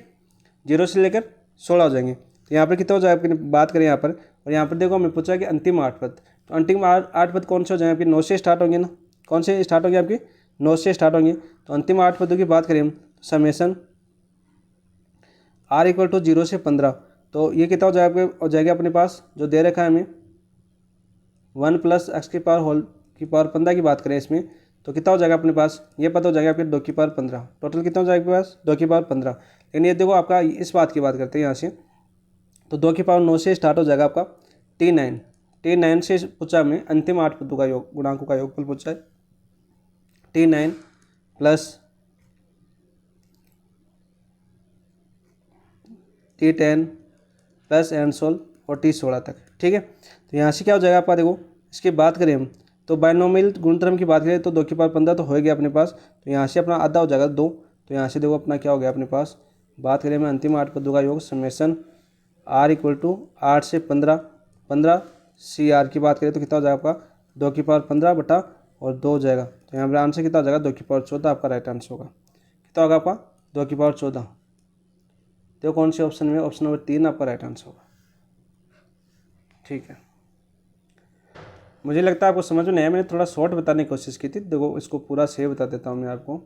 0 से लेकर 16 हो जाएंगे। तो यहाँ पर कितना हो जाएगा आपकी बात करें यहाँ पर, और यहाँ पर देखो हमें पूछा कि अंतिम 8 पद। तो अंतिम 8 पद कौन से हो जाएंगे आपके, 9 से स्टार्ट होंगे ना, कौन से स्टार्ट होंगे आपके 9 से स्टार्ट होंगे। तो अंतिम 8 पदों की बात करें हम, समेसन r इक्वल टू 0 से 15। तो ये कितना हो जाएगा अपने पास जो दे रखा है हमें 1 प्लस एक्स की पावर 15 की बात करें इसमें, तो कितना हो जाएगा अपने पास, ये पता हो जाएगा आपके 2 की पावर 15। टोटल कितना हो जाएगा आपके पास 2 की पावर 15। लेकिन ये देखो आपका इस बात की बात करते हैं यहाँ से, तो 2 की पावर 9 से स्टार्ट हो जाएगा आपका T9 से पूछा हमें अंतिम 8 पदों का योग, गुणांकों का योगफल पूछा है। T9 plus T10 plus and soul और T16 तक, ठीक है। तो यहाँ से क्या हो जाएगा आपका, देखो इसकी बात करें हम तो बायनोमियल गुणधर्म की बात करें तो 2 की पावर 15 तो हो गया अपने पास। तो यहाँ से अपना आधा हो जाएगा 2। तो यहाँ से देखो अपना क्या हो गया अपने पास, बात करें मैं अंतिम 8 पदों का योग समेसन r इक्वल टू 8 से 15 CR की बात करें तो कितना हो जाएगा आपका 2 की पावर 15 बटा और 2 हो जाएगा। तो यहाँ पर आंसर कितना हो जाएगा 2 की पावर 14 आपका राइट आंसर होगा। कितना होगा आपका 2 की पावर 14। देखो कौन से ऑप्शन में, ऑप्शन नंबर 3 आपका राइट आंसर होगा, ठीक है। मुझे लगता है आपको समझ में नहीं आया, मैंने थोड़ा शॉर्ट बताने की कोशिश की थी। देखो इसको पूरा सही बता देता हूँ मैं आपको,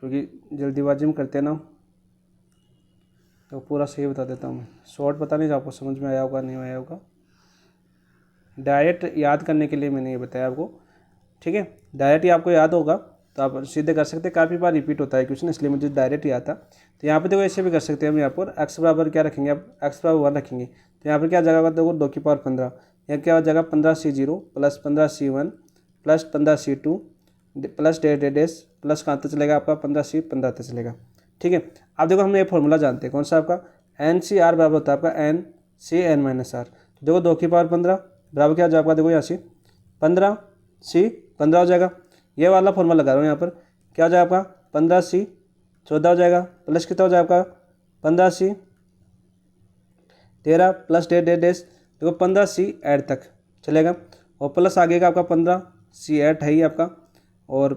क्योंकि जल्दीबाजी में करते ना, तो पूरा सही बता देता हूँ मैं। शॉर्ट बताने से आपको समझ में आया होगा नहीं आया होगा, डायरेक्ट याद करने के लिए मैंने ये बताया आपको, ठीक है। डायरेक्ट ही आपको याद होगा तो आप सीधे कर सकते हैं, काफ़ी बार रिपीट होता है क्वेश्चन, इसलिए मुझे डायरेक्ट याद था। तो यहाँ पे देखो ऐसे भी कर सकते हैं हम, यहाँ पर एक्स बराबर क्या रखेंगे, आप एक्स बराबर 1 रखेंगे। तो यहाँ पर क्या जाएगा देखो 2 की पावर 15, यहाँ क्या हो जाएगा 15c0 plus 15c1 plus 15c2 plus dash plus कहाँ तक चलेगा आपका 15c15 तक चलेगा, ठीक है। अब देखो हम ये फॉर्मूला जानते हैं कौन सा आपका NCR बराबर होता है आपका NCN-R। तो देखो 2 की पावर 15 बराबर क्या हो जाएगा आपका, देखो यहाँ से 15c15 हो जाएगा। ये वाला फॉर्मूला लगा रहा हूँ यहाँ पर, क्या हो जाएगा आपका 15c14 हो जाएगा प्लस कितना हो जाएगा आपका 15c13 प्लस डेस देखो 15c8 तक चलेगा और प्लस आगे का आपका 15c8 है ही आपका और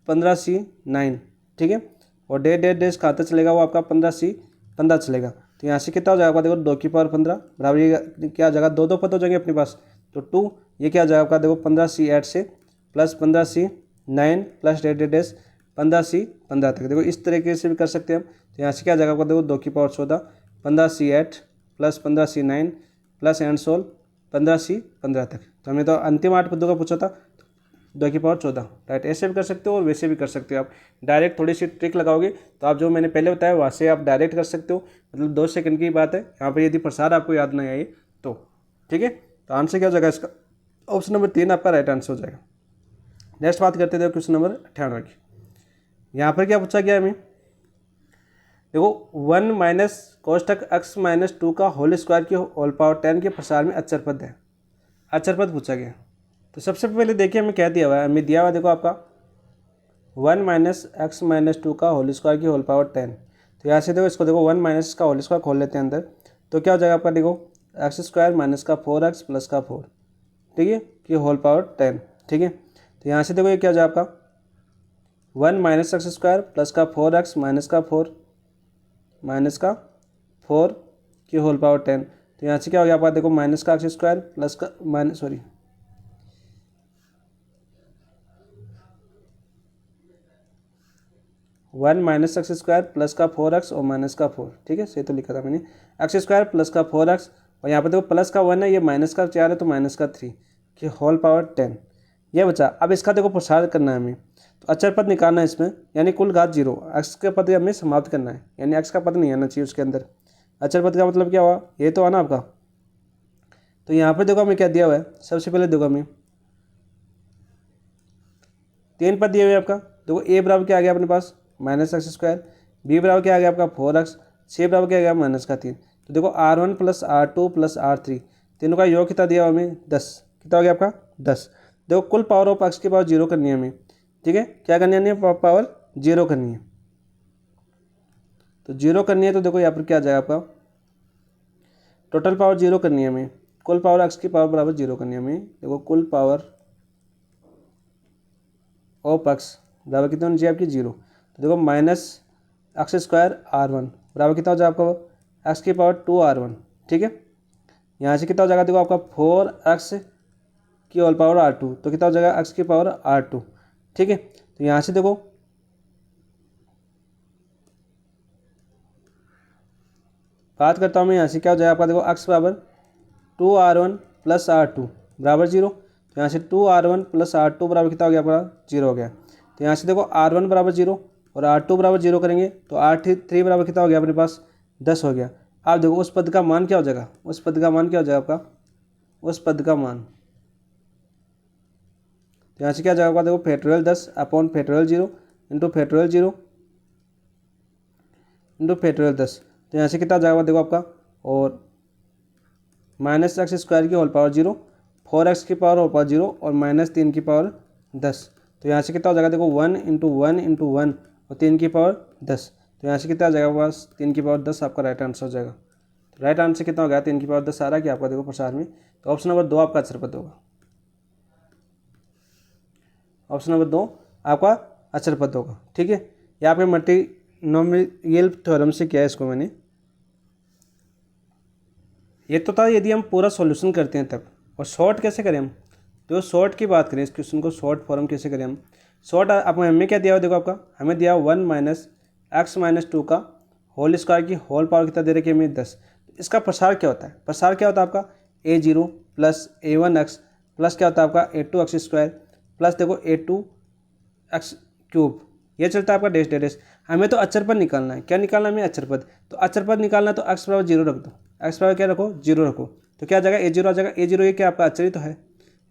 15c9, ठीक है, और डेस कहाँ तक चलेगा वो आपका 15c15 चलेगा। तो यहाँ से कितना हो जाएगा देखो 2 की पावर 15 बराबर ये क्या हो जाएगा 2 पद हो जाएंगे अपने पास, तो 2 ये क्या हो जाएगा आपका देखो 15c8 से प्लस 15c9 प्लस डेस 15c15 तक। देखो इस तरीके से भी कर सकते हैं हम। तो यहाँ से क्या हो जाएगा आपका देखो 2 की power 14 15c8 plus 15c9 plus and so on 15c15 तक। तो हमें तो अंतिम 8 पदों का पूछा था 2 की पावर 14, राइट। ऐसे भी कर सकते हो और वैसे भी कर सकते हो आप। डायरेक्ट थोड़ी सी ट्रिक लगाओगे तो आप जो मैंने पहले बताया वहाँ से आप डायरेक्ट कर सकते हो, मतलब 2 सेकंड की बात है। यहाँ पर यदि प्रसार आपको याद नहीं आए तो, ठीक है। तो आंसर क्या हो जाएगा इसका, ऑप्शन नंबर 3 आपका राइट आंसर हो जाएगा। नेक्स्ट बात करते थे क्वेश्चन नंबर 98 की। यहाँ पर क्या पूछा गया हमें, देखो 1 माइनस कोष्टक x माइनस 2 का होल स्क्वायर की होल पावर 10 के प्रसार में अचर पद है। अचर पद पूछा गया। तो सबसे पहले देखिए हमें क्या दिया हुआ है, हमें दिया हुआ है देखो आपका 1 माइनस एक्स माइनस टू का होल स्क्वायर की होल पावर 10। तो यहाँ से देखो इसको देखो 1 माइनस का होल स्क्वायर खोल लेते हैं अंदर, तो क्या हो जाएगा आपका देखो एक्स स्क्वायर माइनस का 4x प्लस का 4, ठीक है, कि होल पावर 10, ठीक है। तो यहाँ से देखो ये क्या हो जाएगा आपका 1 माइनस एक्स स्क्वायर प्लस का 4x माइनस का 4 की होल पावर 10। तो यहाँ से क्या हो गया आपका देखो माइनस का एक्स स्क्वायर प्लस का minus 1 minus x square plus का 4x और माइनस का 4, ठीक है, सही तो लिखा था मैंने, एक्स स्क्वायर प्लस का 4x और यहाँ पर देखो प्लस का 1 है, ये माइनस का 4 है तो माइनस का 3 कि होल पावर 10। ये बचा। अब इसका देखो प्रसार करना है हमें, तो अचर पद निकालना है इसमें, यानी कुल घात 0, एक्स का पद हमें समाप्त करना है, यानी एक्स का पद नहीं आना चाहिए उसके अंदर। अचर पद का मतलब क्या हुआ, ये तो आना आपका। तो यहाँ पर देखो हमें क्या दिया हुआ है, सबसे पहले देखो हमें 3 पद दिए हुए आपका। देखो ए बराबर क्या आ गया अपने पास माइनस एक्स स्क्वायर, बी बराबर क्या आ गया आपका 4x, सी बराबर क्या आ गया माइनस का 3। तो देखो R1 plus R2 plus R3 तीनों का योग कितना दिया हमें 10, कितना हो गया आपका 10। देखो कुल पावर ऑफ एक्स की पावर 0 करनी है हमें, ठीक है, क्या करनी है पावर 0 करनी है। तो 0 करनी है तो देखो यहाँ पर क्या आ जाएगा आपका टोटल पावर 0 करनी है हमें, कुल पावर एक्स की पावर बराबर 0 करनी है हमें। देखो कुल पावर ऑफ एक्स बराबर कितना होनी चाहिए आपकी 0। तो देखो माइनस एक्स स्क्वायर R1 बराबर कितना हो जाएगा आपका एक्स की पावर 2R1, ठीक है। यहाँ से कितना हो जाएगा देखो आपका 4x की होल पावर R2, तो कितना हो जाएगा एक्स की पावर R2, ठीक है। तो यहाँ से देखो बात करता हूँ मैं, यहाँ से क्या हो जाएगा आपका देखो एक्स बराबर 2R1 प्लस R2 बराबर 0। तो यहाँ से 2R1 प्लस R2 बराबर कितना हो गया आपका 0 हो गया। तो यहाँ से देखो R1 बराबर 0 और R2 बराबर 0 करेंगे तो R3 बराबर कितना हो गया अपने पास 10 हो गया। आप देखो उस पद का मान क्या हो जाएगा, उस पद का मान क्या हो जाएगा आपका, उस पद का मान, तो यहाँ से क्या जाएगा देखो factorial 10 upon factorial 0 into factorial 0 into factorial 10। तो यहाँ से कितना जाएगा देखो आपका, और माइनस एक्स स्क्वायर की होल पावर 0, 4x की पावर होल पावर 0 और माइनस 3 की पावर 10। तो यहाँ से कितना हो जाएगा देखो 1 इंटू 1 इंटू 1 और 3 की पावर 10। तो यहाँ से कितना आ जाएगा पास 3 की पावर 10 आपका राइट आंसर हो जाएगा। तो राइट आंसर कितना हो गया 3 की पावर 10 आ रहा है कि आपका देखो प्रसार में। तो ऑप्शन नंबर 2 आपका अचर पद होगा, ऑप्शन नंबर 2 आपका अचर पद होगा, ठीक है। यहाँ पे मल्टीनोमियल थ्योरम से किया है इसको मैंने, ये तो था यदि हम पूरा सॉल्यूशन करते हैं तब। और शॉर्ट कैसे करें हम, तो शॉर्ट की बात करें इस क्वेश्चन को शॉर्ट फॉर्म कैसे करें हम। शॉर्ट आपको हमें क्या दिया हुआ देखो आपका, हमें दिया 1 माइनस एक्स माइनस 2 का होल स्क्वायर की होल पावर कितना दे रखी है हमें 10। इसका प्रसार क्या होता है, प्रसार क्या होता है आपका a0 प्लस a1x प्लस क्या होता है आपका a2x स्क्वायर प्लस देखो a2x क्यूब, ये चलता है आपका डैश डैश। हमें तो अचर पद निकालना है, क्या निकालना है हमें अचर पद। तो अचर पद निकालना है तो x बराबर 0 रख दो, x बराबर क्या रखो 0 रखो। तो क्या आ जाएगा a0 आ जाएगा, a0 ये क्या आपका अचर ही तो है।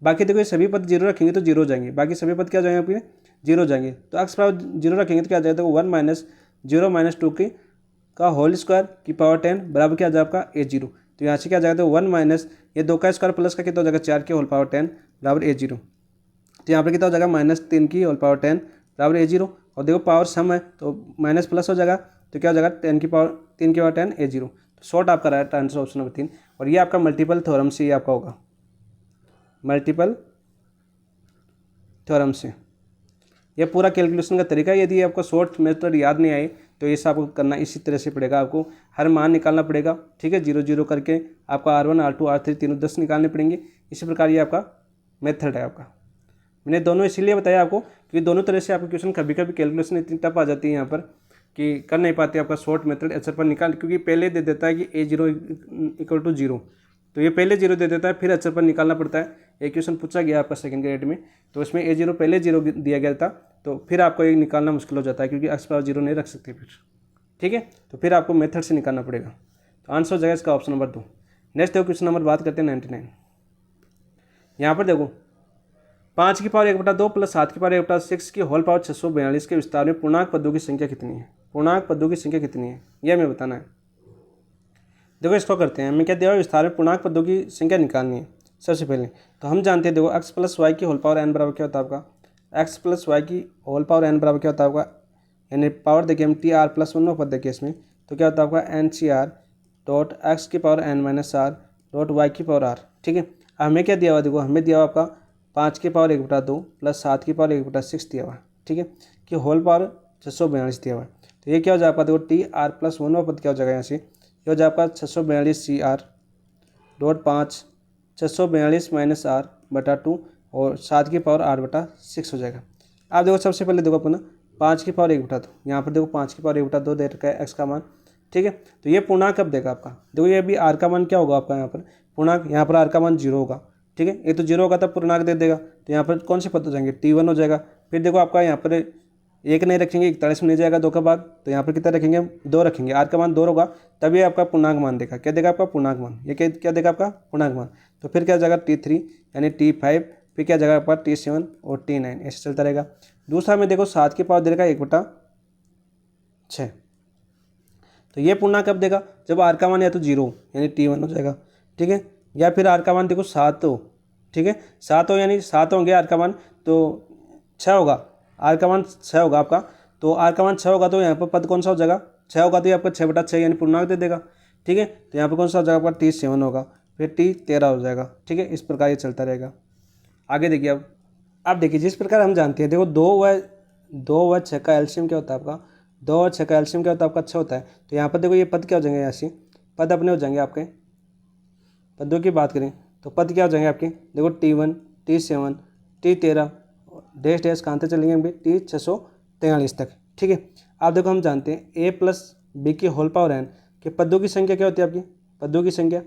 बाकी देखो ये सभी पद 0 रखेंगे तो 0 हो जाएंगे, बाकी सभी पद क्या हो जाएंगे आपके 0 हो जाएंगे। तो x बराबर 0 रखेंगे तो क्या आ जाएगा देखो 1 माइनस 0 माइनस 2 की का होल स्क्वायर की पावर 10 बराबर क्या आ जाएगा आपका a0। तो यहाँ से क्या आ जाएगा तो 1 माइनस ये 2 का स्क्वायर प्लस का कितना हो जाएगा 4 की होल पावर 10 बराबर a0। तो यहाँ पर कितना हो जाएगा माइनस 3 की होल पावर 10 बराबर a0। और देखो पावर सम है तो माइनस प्लस हो जाएगा, तो क्या हो जाएगा 3 की पावर 10 a0। तो शॉर्ट आपका राइट आंसर ऑप्शन नंबर 3। और ये आपका मल्टीपल थ्योरम से ये आपका होगा, मल्टीपल थ्योरम से ये पूरा कैलकुलेशन का तरीका है। यदि आपको शॉर्ट मेथड याद नहीं आए तो ये आपको करना इसी तरह से पड़ेगा, आपको हर मान निकालना पड़ेगा, ठीक है, 0 0 करके आपका R1 R2 R3 तीनों 10 निकालने पड़ेंगे। इसी प्रकार ये आपका मेथड है आपका। मैंने दोनों इसीलिए बताया आपको क्योंकि दोनों तरह से आपके क्वेश्चन कभी कभी कैलकुलेशन इतनी टफ आ जाती है यहाँ पर कि कर नहीं पाते आपका शॉर्ट मेथड अचर पर निकाल, क्योंकि पहले दे देता है कि a0 इक्वल टू 0, तो ये पहले 0 दे देता है फिर अचर पर निकालना पड़ता है। एक क्वेश्चन पूछा गया आपका सेकंड ग्रेड में, तो उसमें a0 पहले 0 दिया गया था, तो फिर आपको ये निकालना मुश्किल हो जाता है क्योंकि x पावर 0 नहीं रख सकते फिर, ठीक है। तो फिर आपको मेथड से निकालना पड़ेगा। तो आंसर हो जाएगा इसका ऑप्शन नंबर 2। नेक्स्ट देखो क्वेश्चन नंबर बात करते हैं 99। यहाँ पर देखो 5 की पावर 1/2 प्लस 7 की पावर 1/6 की होल पावर 642 के विस्तार में पूर्णांक पदों की संख्या कितनी है, पूर्णांक पदों की संख्या कितनी है यह हमें बताना है। देखो इसको करते हैं, हमें क्या दिया हुआ विस्तार में पूर्णांक पदों की संख्या निकालनी है। सबसे पहले तो हम जानते हैं, देखो एक्स प्लस वाई की होल पावर एन बराबर क्या होता है आपका, एक्स प्लस वाई की होल पावर एन बराबर क्या होता है आपका, यानी पावर देखिए हम टी आर प्लस वन पद देखिए इसमें, तो क्या होता है आपका N C are dot X की power N minus R dot Y की पावर आर। ठीक है, हमें क्या दिया हुआ, देखो हमें दिया हुआ आपका 5 की पावर 1/2 प्लस 7 की पावर 1/6 दिया हुआ है। ठीक है, कि होल पावर 642 दिया हुआ है। तो ये क्या हो जाए आपका, देखो टी आर प्लस वन पद क्या हो जाएगा यहाँ से, ये हो जाए आपका 642 c are dot 5 642 minus r बटा 2 और 7 की पावर 8/6 हो जाएगा। आप देखो सबसे पहले देखो अपना 5 की पावर 1/2, यहाँ पर देखो 5 की पावर 1/2 दे रखा है एक्स का मान। ठीक है, तो ये पूर्णांक कब देगा आपका, देखो ये अभी आर का मान क्या होगा आपका, यहाँ पर पूर्णांक, यहाँ पर आर का मान 0 होगा। ठीक है, ये तो 0 होगा तब पूर्णांक दे देगा, तो यहाँ पर कौन से पद हो जाएंगे, T1 हो जाएगा। फिर देखो आपका यहाँ पर एक नहीं रखेंगे, 41 में नहीं जाएगा 2 का भाग, तो यहाँ पर कितना रखेंगे, 2 रखेंगे, आर का मान 2 होगा तभी आपका पूर्णांक मान देगा। क्या देगा आपका पूर्णांक मान, ये क्या देगा आपका पूर्णांक मान। तो फिर क्या जाएगा T3 यानी T5, फिर क्या जाएगा आपका T7 और T9, ऐसे चलता रहेगा। दूसरा में देखो 7 की पावर देगा 1/6, तो ये पूर्णांक कब देगा, जब आर का मान या तो 0 यानी T1 हो जाएगा। ठीक है, या फिर आर का मान देखो 7 हो, ठीक है 7 हो यानी 7 होंगे आर का मान, तो 6 होगा, आर का मान 6 होगा आपका, तो आर का मान 6 होगा तो यहाँ पर पद कौन सा हो जाएगा, 6 होगा तो ये आपका 6/6 यानी पूर्णांक दे देगा। ठीक है, तो यहाँ पर कौन सा हो जाएगा आपका T7 होगा, फिर T13 हो जाएगा। ठीक है, इस प्रकार ये चलता रहेगा। आगे देखिए अब देखिए जिस प्रकार हम जानते हैं, देखो 2 व 6 का एलसीएम क्या होता है आपका, 2 और 6 का एलसीएम क्या होता है आपका 6 होता है। तो यहाँ पर देखो ये पद क्या हो जाएंगे, यहाँ से पद अपने हो जाएंगे आपके, पदों की बात करें तो पद क्या हो जाएंगे आपके, देखो T1 T7 T13 dash dash कहाँ तक चलेंगे हम T643 तक। ठीक है, आप देखो हम जानते हैं ए प्लस बी की होल पावर एन के पदों की संख्या क्या होती है आपकी, पदों की संख्या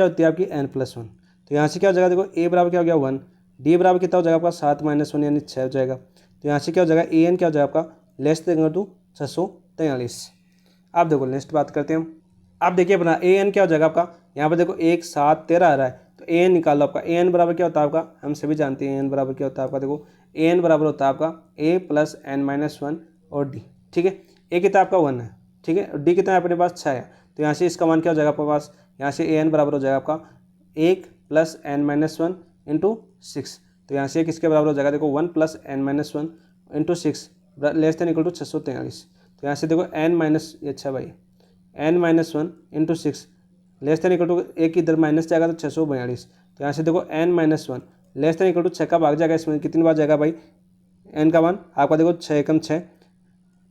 होती है आपकी n+1। तो यहाँ से क्या हो जाएगा, देखो ए बराबर क्या हो गया 1, डी बराबर कितना हो जाएगा आपका 7 - 1 यानी 6 हो जाएगा। तो यहाँ से क्या हो जाएगा ए एन क्या हो जाएगा आपका लेस देंगे टू 643। आप देखो नेक्स्ट बात करते हैं हम। आप देखिए अपना ए एन क्या हो जाएगा आपका, यहाँ पर देखो 1 7 13 आ रहा है, तो ए एन निकाल लो आपका। ए एन बराबर क्या होता है आपका, हम सभी जानते हैं ए एन बराबर क्या होता है आपका, देखो ए एन बराबर होता है आपका a + n-1 और डी। ठीक है, ए कितना आपका 1 है, ठीक है, डी कितना है अपने पास 6 है, तो यहाँ से इसका मान क्या हो जाएगा आपके पास, यहाँ से ए एन बराबर हो जाएगा आपका 1 + n-1 × 6। तो यहाँ से किसके बराबर हो जाएगा, देखो 1 + n-1 × 6 less than equal to 643। तो यहाँ से देखो n- अच्छा भाई n-1 × 6 less than equal to एक इधर माइनस जाएगा तो 642। तो यहाँ से देखो n-1 less than equal to 6 का भाग जाएगा, इसमें कितनी बार जाएगा भाई n का मान आपका, देखो 6 एकम 6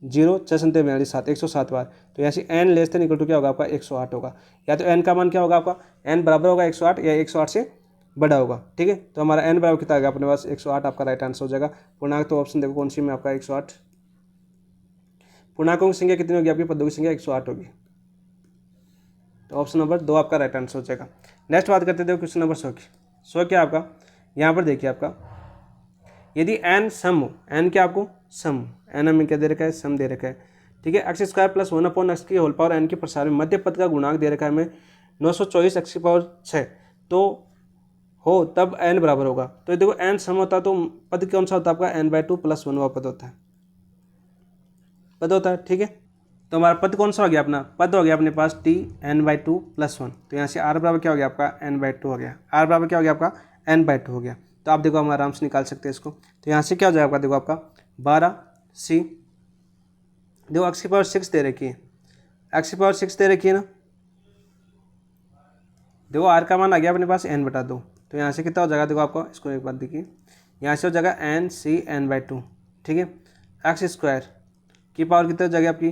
0 6 7 42 7 107 बार। तो यहाँ से n less than equal to क्या होगा आपका 108 होगा, या तो n का मान क्या होगा आपका n बराबर होगा 108 या 108 से बड़ा होगा। ठीक है, तो हमारा n बराबर कितना आ गया अपने पास 108 आपका राइट आंसर हो जाएगा। पूर्णांक तो ऑप्शन देखो कौन सी में आपका 108, पूर्णांकों की संख्या कितनी होगी आपकी, पदों की संख्या 108 होगी, तो ऑप्शन नंबर 2 आपका राइट आंसर हो जाएगा। नेक्स्ट बात करते हैं क्वेश्चन नंबर 100 की। 100 क्या आपका, यहाँ पर देखिए आपका यदि n सम हो, n क्या आपको सम, n हमें क्या दे रखा है सम दे रखा है। ठीक है, x² + 1/x की होल पावर n के प्रसार में मध्य पद का गुणांक दे रखा है हमें 924 x की पावर 6 तो हो तब n बराबर होगा। तो देखो n सम होता है तो पद कौन सा होता है आपका n/2 + 1 पद होता है, पद होता है। ठीक है, तो हमारा पद कौन सा हो गया अपना, पद हो गया अपने पास T(n/2 + 1)। तो यहाँ से r बराबर क्या हो गया आपका n/2 हो गया, r बराबर क्या हो गया आपका n/2 हो गया। तो आप देखो हम आराम से निकाल सकते हैं इसको। तो यहाँ से क्या हो जाएगा आपका, देखो आपका 12c, देखो x की पावर 6 दे रखी है, x की पावर 6 दे रखी है ना, देखो r का मान आ गया अपने पास n/2। तो यहाँ से कितना हो जाएगा, देखो आपको इसको एक बात देखिए, यहाँ से हो जाएगा n/2। ठीक है, x² की पावर कितना हो जाएगी आपकी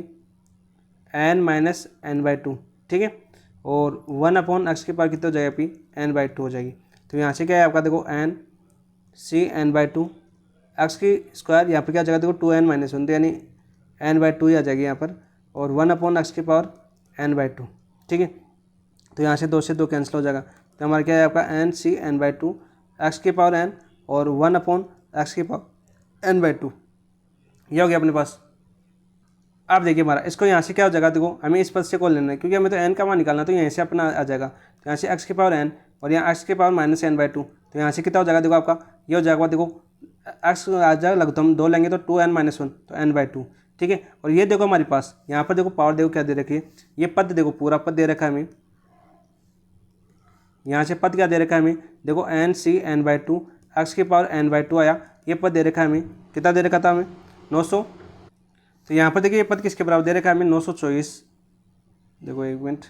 n-n/2। ठीक है, और 1/x की पावर कितना हो जाएगी आपकी n/2 हो जाएगी। तो यहाँ से क्या है आपका, देखो n/2 x की स्क्वायर, यहाँ पर क्या आ जाएगा देखो 2n-1 तो यानी n/2 ही आ जाएगी यहाँ पर, और 1/x की पावर n/2। ठीक है, तो यहाँ से 2 से 2 कैंसिल हो जाएगा। तो हमारा क्या है आपका n/2 x की पावर n और 1/x की पावर n/2, ये हो गया अपने पास। आप देखिए हमारा इसको यहाँ से क्या हो जाएगा, देखो हमें इस पद से कॉल लेना है क्योंकि हमें तो n का मान निकालना है, तो यहाँ से अपना आ जाएगा। तो यहाँ से x की पावर n और यहाँ x की पावर -n/2, तो यहाँ से कितना हो जाएगा, देखो आपका ये हो जाएगा, देखो x आ जाएगा लघुत्तम 2 लेंगे तो 2n-1 तो n/2। ठीक है, और ये देखो हमारे पास यहाँ पर देखो पावर देखो क्या दे रखी है, ये पद देखो पूरा पद दे रखा है हमें, यहाँ से पद क्या दे रखा है हमें, देखो n/2 x की पावर n/2 आया, ये पद दे रखा है हमें, कितना दे रखा था हमें 900। तो यहाँ पर देखिए ये पद किसके बराबर दे रखा है हमें 924, देखो एक मिनट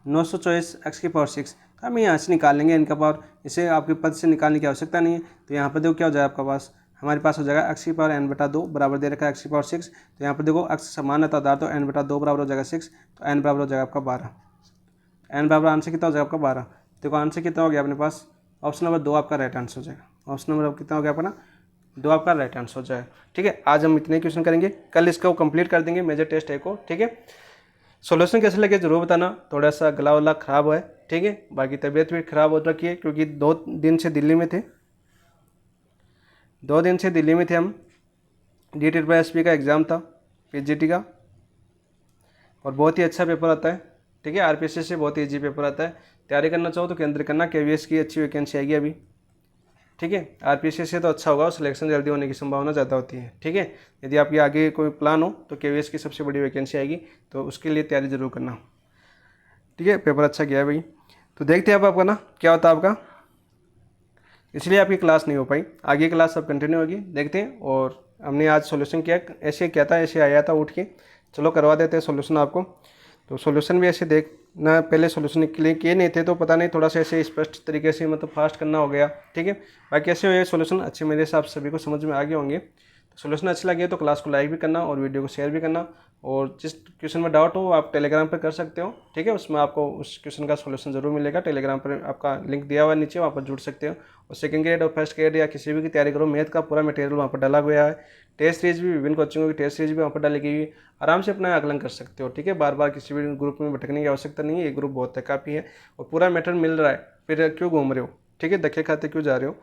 924 x की पावर 6। तो हम यहाँ से निकाल लेंगे इनका पावर, इसे आपके पद से निकालने की आवश्यकता नहीं है। तो यहाँ पर देखो क्या हो जाएगा आपका पास, हमारे पास हो जाएगा x की पावर n/2 बराबर दे रखा है x की पावर 6। तो यहाँ पर देखो x समान है आधार, तो n/2 बराबर हो जाएगा 6, तो n बराबर हो जाएगा आपका 12। n बराबर आंसर कितना हो जाएगा आपका 12। देखो आंसर कितना हो गया अपने पास, ऑप्शन नंबर 2 आपका राइट आंसर हो जाएगा। ऑप्शन नंबर कितना हो गया अपना 2 आपका राइट आंसर हो जाएगा। ठीक है, आज हम इतने क्वेश्चन करेंगे, कल इसको कंप्लीट कर देंगे मेजर टेस्ट है को। ठीक है, सॉल्यूशन कैसे लगे जरूर बताना, थोड़ा सा गला वाला ख़राब है। ठीक है, बाकी तबीयत भी ख़राब हो रखी है क्योंकि 2 दिन से दिल्ली में थे, 2 दिन से दिल्ली में थे हम। DSSP का एग्ज़ाम था PGT का, और बहुत ही अच्छा पेपर आता है। ठीक है, RPSC से बहुत ही ईजी पेपर आता है। तैयारी करना चाहो तो केंद्र करना, KVS की अच्छी वैकेंसी आएगी अभी। ठीक है, RPSC से तो अच्छा होगा और सिलेक्शन जल्दी होने की संभावना ज़्यादा होती है। ठीक है, यदि आपके आगे कोई प्लान हो तो KVS की सबसे बड़ी वैकेंसी आएगी, तो उसके लिए तैयारी जरूर करना। ठीक है, पेपर अच्छा गया है भाई। तो देखते हैं अब आपका ना क्या होता है आपका, इसलिए आपकी क्लास नहीं हो पाई, आगे क्लास सब कंटिन्यू होगी, देखते हैं। और हमने आज सॉल्यूशन किया, ऐसे क्या था, ऐसे आया था उठ के, चलो करवा देते हैं सॉल्यूशन आपको। तो सॉल्यूशन भी ऐसे देखना, पहले सॉल्यूशन के लिए किए नहीं थे तो पता नहीं, थोड़ा सा ऐसे स्पष्ट तरीके से मतलब फास्ट करना हो गया। ठीक है, बाकी ऐसे हुए सॉल्यूशन अच्छे मेरे हिसाब से सभी को समझ में आ गए होंगे। तो सॉल्यूशन अच्छे लगे तो क्लास को लाइक भी करना और वीडियो को शेयर भी करना, और जिस क्वेश्चन में डाउट हो आप टेलीग्राम पर कर सकते हो। ठीक है, उसमें आपको उस क्वेश्चन का सॉल्यूशन जरूर मिलेगा, टेलीग्राम पर आपका लिंक दिया हुआ है नीचे, वहाँ पर जुड़ सकते हो। और सेकंड ग्रेड और फर्स्ट ग्रेड या किसी भी की तैयारी करो, मैथ का पूरा मटेरियल वहाँ पर डाला गया है। टेस्ट सीरीज भी, विभिन्न कोचिंगों की टेस्ट सीरीज भी वहाँ पर डाली गई है, आराम से अपना आकलन कर सकते हो। ठीक है, बार बार किसी भी ग्रुप में भटकने की आवश्यकता नहीं है, एक ग्रुप बहुत है, काफ़ी है, और पूरा मटेरियल मिल रहा है, फिर क्यों घूम रहे हो। ठीक है, धक्के खाते क्यों जा रहे हो,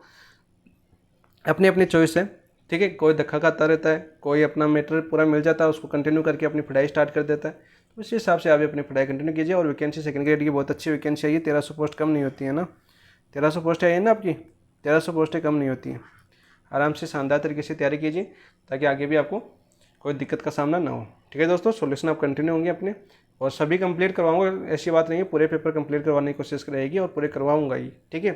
अपनी अपनी चॉइस है। ठीक है, कोई धक्का खाता रहता है, कोई अपना मैटर पूरा मिल जाता है उसको कंटिन्यू करके अपनी पढ़ाई स्टार्ट कर देता है। तो उसी हिसाब से आप अपनी पढ़ाई कंटिन्यू कीजिए। और वैकेंसी सेकंड ग्रेड की बहुत अच्छी वैकेंसी आई है, 1300 पोस्ट कम नहीं होती है ना, 1300 पोस्ट आई है ना आपकी, 1300 पोस्टें कम नहीं होती हैं। आराम से शानदार तरीके से तैयारी कीजिए ताकि आगे भी आपको कोई दिक्कत का सामना ना हो। ठीक है दोस्तों, सॉल्यूशन आप कंटिन्यू होंगे अपने, और सभी कंप्लीट करवाऊंगा, ऐसी बात नहीं है, पूरे पेपर कंप्लीट करवाने की कोशिश रहेगी और पूरे करवाऊंगा ही। ठीक है,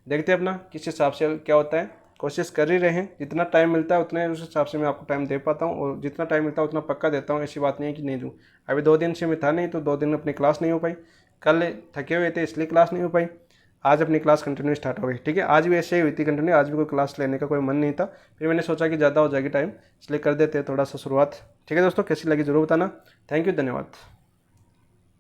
देखते हैं अपना किस हिसाब से क्या होता है, कोशिश कर ही रहे हैं, जितना टाइम मिलता है उतने उस हिसाब से मैं आपको टाइम दे पाता हूँ, और जितना टाइम मिलता है उतना पक्का देता हूँ, ऐसी बात नहीं है कि नहीं दूँ। अभी 2 दिन से मैं था नहीं, तो 2 दिन अपनी क्लास नहीं हो पाई, कल थके हुए थे इसलिए क्लास नहीं हो पाई, आज अपनी क्लास कंटिन्यू स्टार्ट हो गई। ठीक है, आज भी ऐसे ही हुई थी कंटिन्यू, आज भी कोई क्लास लेने का कोई मन नहीं था, फिर मैंने सोचा कि ज़्यादा हो जाएगी टाइम, इसलिए कर देते हैं थोड़ा सा शुरुआत। ठीक है दोस्तों, कैसी लगी जरूर बताना। थैंक यू, धन्यवाद।